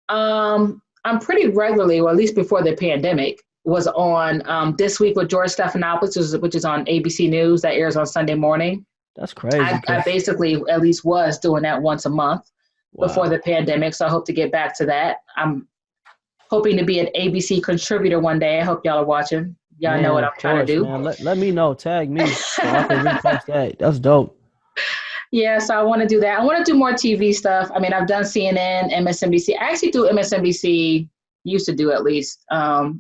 S2: I'm pretty regularly, or at least before the pandemic, was on This Week with George Stephanopoulos, which is on ABC News, that airs on Sunday morning.
S1: That's crazy.
S2: I basically at least was doing that once a month. Wow. Before the pandemic. So I hope to get back to that. I'm hoping to be an ABC contributor one day. I hope y'all are watching. Y'all know what I'm trying to do.
S1: Man. Let me know. Tag me so I can repost that. That's dope.
S2: Yeah, so I want to do that. I want to do more TV stuff. I've done CNN, MSNBC. I actually do MSNBC, used to do at least a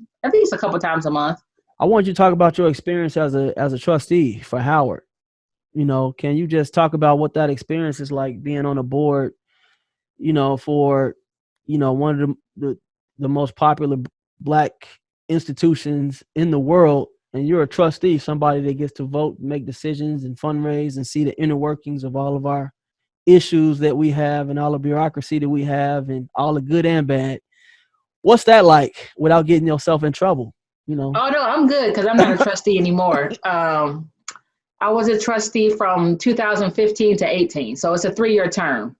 S2: couple times a month.
S1: I want you to talk about your experience as a trustee for Howard. Can you just talk about what that experience is like, being on a board, for, one of the most popular Black institutions in the world, and you're a trustee, somebody that gets to vote, make decisions, and fundraise, and see the inner workings of all of our issues that we have, and all the bureaucracy that we have, and all the good and bad. What's that like without getting yourself in trouble? Oh
S2: no, I'm good, because I'm not a trustee anymore. I was a trustee from 2015 to 18, so it's a 3-year term.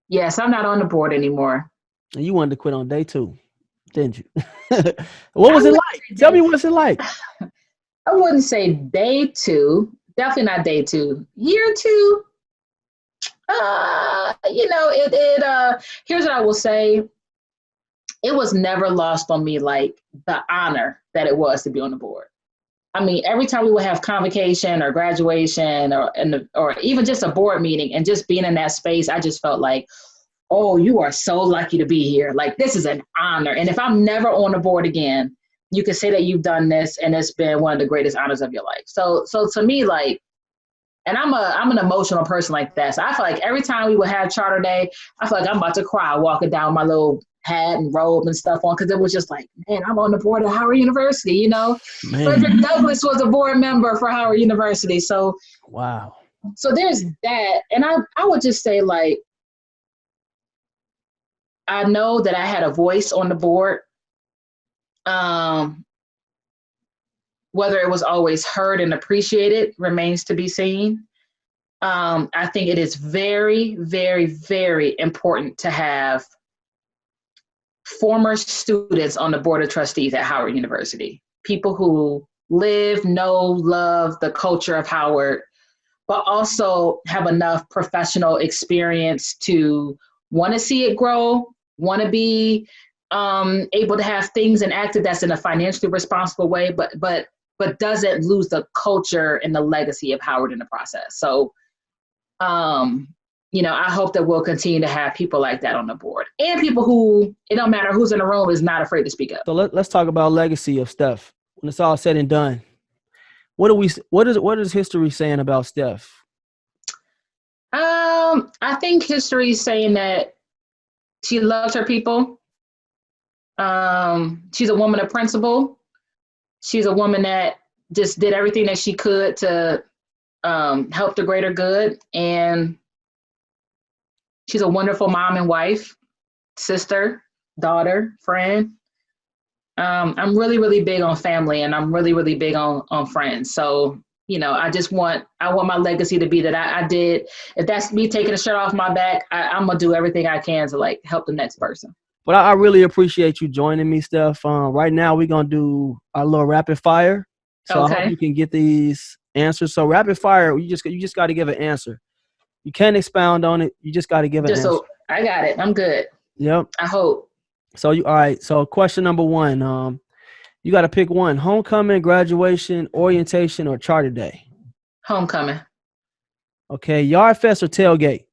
S2: Yes, I'm not on the board anymore.
S1: And you wanted to quit on day 2, didn't you? What was it like? Tell me what's it like.
S2: I wouldn't say day 2. Definitely not day 2. Year 2. Here's what I will say. It was never lost on me, like, the honor that it was to be on the board. Every time we would have convocation or graduation or even just a board meeting, and just being in that space, I just felt like, oh, you are so lucky to be here. Like, this is an honor. And if I'm never on the board again, you can say that you've done this, and it's been one of the greatest honors of your life. So to me, like, and I'm an emotional person like that. So I feel like every time we would have Charter Day, I feel like I'm about to cry walking down my little hat and robe and stuff on, because it was just like, man, I'm on the board of Howard University, Frederick Douglass was a board member for Howard University. So
S1: wow.
S2: So there's that. And I would just say, like, I know that I had a voice on the board. Whether it was always heard and appreciated remains to be seen. I think it is very, very, very important to have former students on the board of trustees at Howard University, people who live, know, love the culture of Howard, but also have enough professional experience to want to see it grow, want to be able to have things enacted that's in a financially responsible way, but doesn't lose the culture and the legacy of Howard in the process. So, I hope that we'll continue to have people like that on the board, and people who, it don't matter who's in the room, is not afraid to speak up.
S1: So let's talk about legacy of Steph. When it's all said and done, what is history saying about Steph?
S2: I think history is saying that she loves her people. She's a woman of principle. She's a woman that just did everything that she could to help the greater good. And she's a wonderful mom and wife, sister, daughter, friend. I'm really, really big on family, and I'm really, really big on friends. So, I want my legacy to be that I did. If that's me taking a shirt off my back, I'm going to do everything I can to like help the next person.
S1: But I really appreciate you joining me, Steph. Right now, we're going to do our little rapid fire. So
S2: Okay.
S1: I hope you can get these answers. So rapid fire, you just got to give an answer. You can't expound on it. You just got to give an answer.
S2: So I got it. I'm good.
S1: Yep.
S2: I hope.
S1: So all right. So question number one, you got to pick one: homecoming, graduation, orientation, or charter day.
S2: Homecoming.
S1: Okay. Yard fest or tailgate?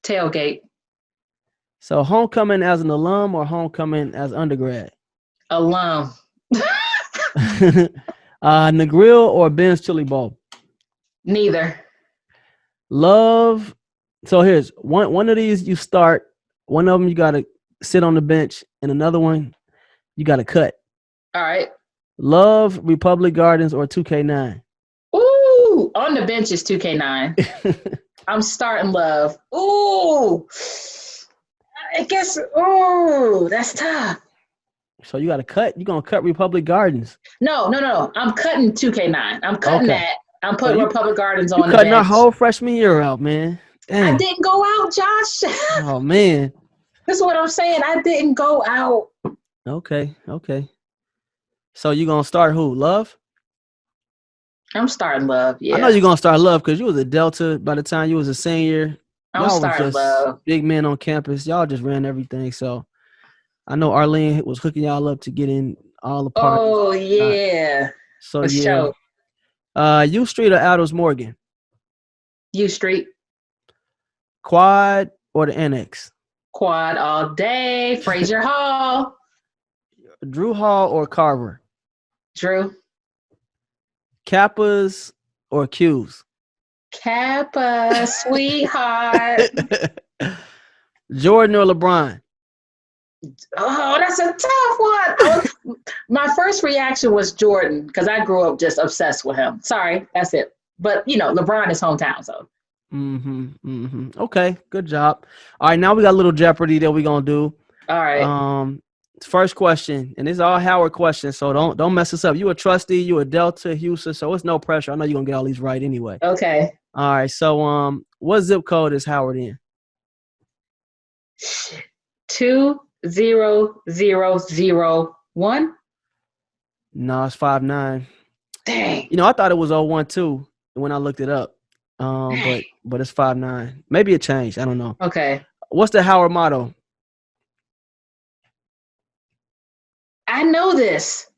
S2: Tailgate.
S1: So homecoming as an alum or homecoming as undergrad?
S2: Alum.
S1: Negril or Ben's Chili Bowl?
S2: Neither.
S1: Love. So here's one of these you start. One of them you got to sit on the bench, and another one you got to cut.
S2: All right.
S1: Love, Republic Gardens, or 2K9?
S2: Ooh, on the bench is 2K9. I'm starting Love. Ooh. I guess, that's tough.
S1: So you got to cut. You're going to cut Republic Gardens.
S2: No. I'm cutting 2K9. I'm cutting that. I'm putting Republic Gardens on the bench.
S1: You cutting our whole freshman year out, man. Dang.
S2: I didn't go out, Josh.
S1: Oh, man.
S2: This is what I'm saying. I didn't go out.
S1: Okay. So you going to start who? Love?
S2: I'm starting Love, yeah.
S1: I know you're going to start Love because you was a Delta by the time you was a senior.
S2: I'm starting Love.
S1: Big men on campus. Y'all just ran everything. So I know Arlene was hooking y'all up to get in all the parties.
S2: Oh, yeah.
S1: So, yeah. U Street or Adams Morgan?
S2: U Street.
S1: Quad or the Annex?
S2: Quad all day. Fraser Hall.
S1: Drew Hall or Carver?
S2: Drew.
S1: Kappas or Qs?
S2: Kappa, sweetheart.
S1: Jordan or LeBron?
S2: Oh, that's a tough one. My first reaction was Jordan because I grew up just obsessed with him. Sorry, that's it. But, LeBron is hometown, so.
S1: Okay, good job. All right, now we got a little Jeopardy that we're going to do.
S2: All right.
S1: First question, and this is all Howard questions, so don't mess this up. You a trustee, you a Delta, Houston, so it's no pressure. I know you're going to get all these right anyway.
S2: Okay.
S1: All right, so what zip code is Howard in?
S2: 20001.
S1: No, it's 59.
S2: Dang.
S1: I thought it was 01 too when I looked it up. But it's 59. Maybe it changed. I don't know.
S2: Okay.
S1: What's the Howard motto?
S2: I know this.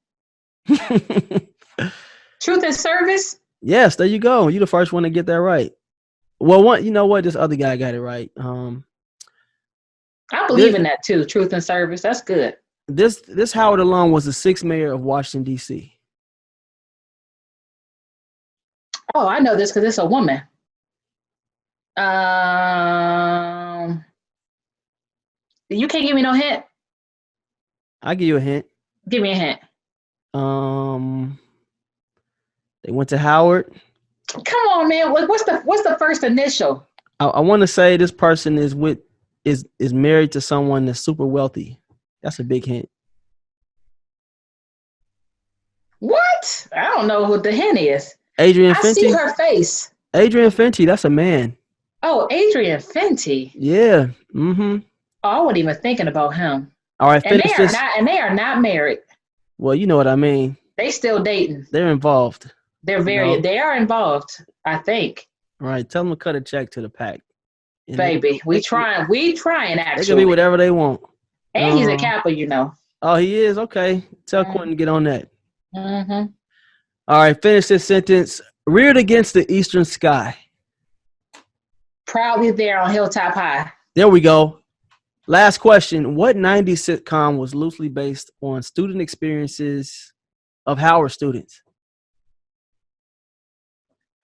S2: Truth and service.
S1: Yes, there you go. You're the first one to get that right. Well, you know what? This other guy got it right.
S2: I believe in that too. Truth and service. That's good.
S1: This Howard alum was the 6th mayor of Washington, D.C.
S2: Oh, I know this because it's a woman. You can't give me no hint.
S1: I'll give you a hint.
S2: Give me a hint.
S1: They went to Howard.
S2: Come on, man. What's the first initial?
S1: I want to say this person is married to someone that's super wealthy. That's a big hint.
S2: What? I don't know who the hint is.
S1: Adrian Fenty.
S2: I see her face.
S1: Adrian Fenty. That's a man.
S2: Oh, Adrian Fenty.
S1: Yeah. Mm-hmm.
S2: Oh, I wasn't even thinking about him.
S1: All right.
S2: And they are not married.
S1: Well, you know what I mean.
S2: They still dating.
S1: They're involved.
S2: They are involved, I think.
S1: All right, tell them to cut a check to the pack. And
S2: Baby, we trying actually.
S1: They can be whatever they want.
S2: And he's a Kappa, you know.
S1: Oh, he is? Okay. Tell Quentin to get on that.
S2: Mm-hmm.
S1: All right, finish this sentence. Reared against the eastern sky.
S2: Proudly there on Hilltop High.
S1: There we go. Last question. What 90s sitcom was loosely based on student experiences of Howard students?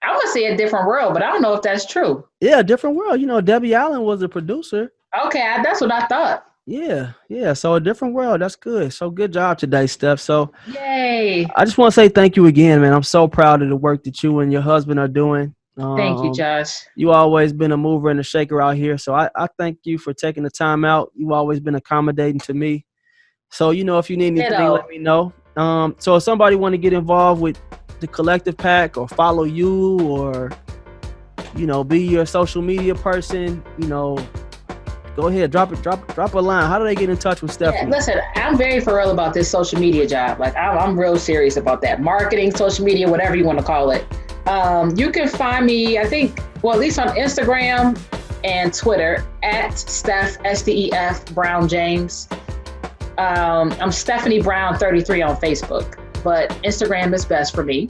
S2: I would say A Different World, but I don't know if that's true.
S1: Yeah, Different World. You know, Debbie Allen was the producer.
S2: Okay, that's what I thought.
S1: Yeah. So A Different World. That's good. So good job today, Steph. So
S2: yay.
S1: I just want to say thank you again, man. I'm so proud of the work that you and your husband are doing.
S2: Thank you, Josh.
S1: You always been a mover and a shaker out here. So I thank you for taking the time out. You've always been accommodating to me. So, you know, if you need anything, let me know. So if somebody want to get involved with the Collective Pack or follow you or, you know, be your social media person, you know, go ahead, drop a line. How do they get in touch with Stefanie?
S2: Yeah, listen, I'm very for real about this social media job. Like I'm real serious about that. Marketing, social media, whatever you want to call it. You can find me, I think, well, at least on Instagram and Twitter at Steph, STEF Brown James. I'm Stefanie Brown 33 on Facebook, but Instagram is best for me,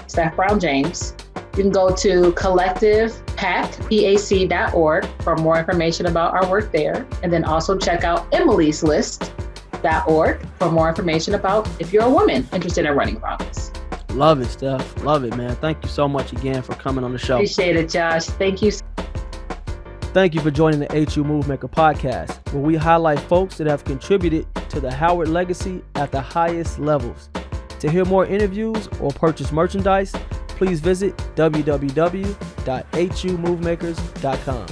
S2: Steph Brown James. You can go to collectivepac.org for more information about our work there. And then also check out emilyslist.org for more information about if you're a woman interested in running for office.
S1: Love it, Steph. Love it, man. Thank you so much again for coming on the show.
S2: Appreciate it, Josh. Thank you.
S1: Thank you for joining the HU Movemaker podcast, where we highlight folks that have contributed to the Howard legacy at the highest levels. To hear more interviews or purchase merchandise, please visit www.humovemakers.com.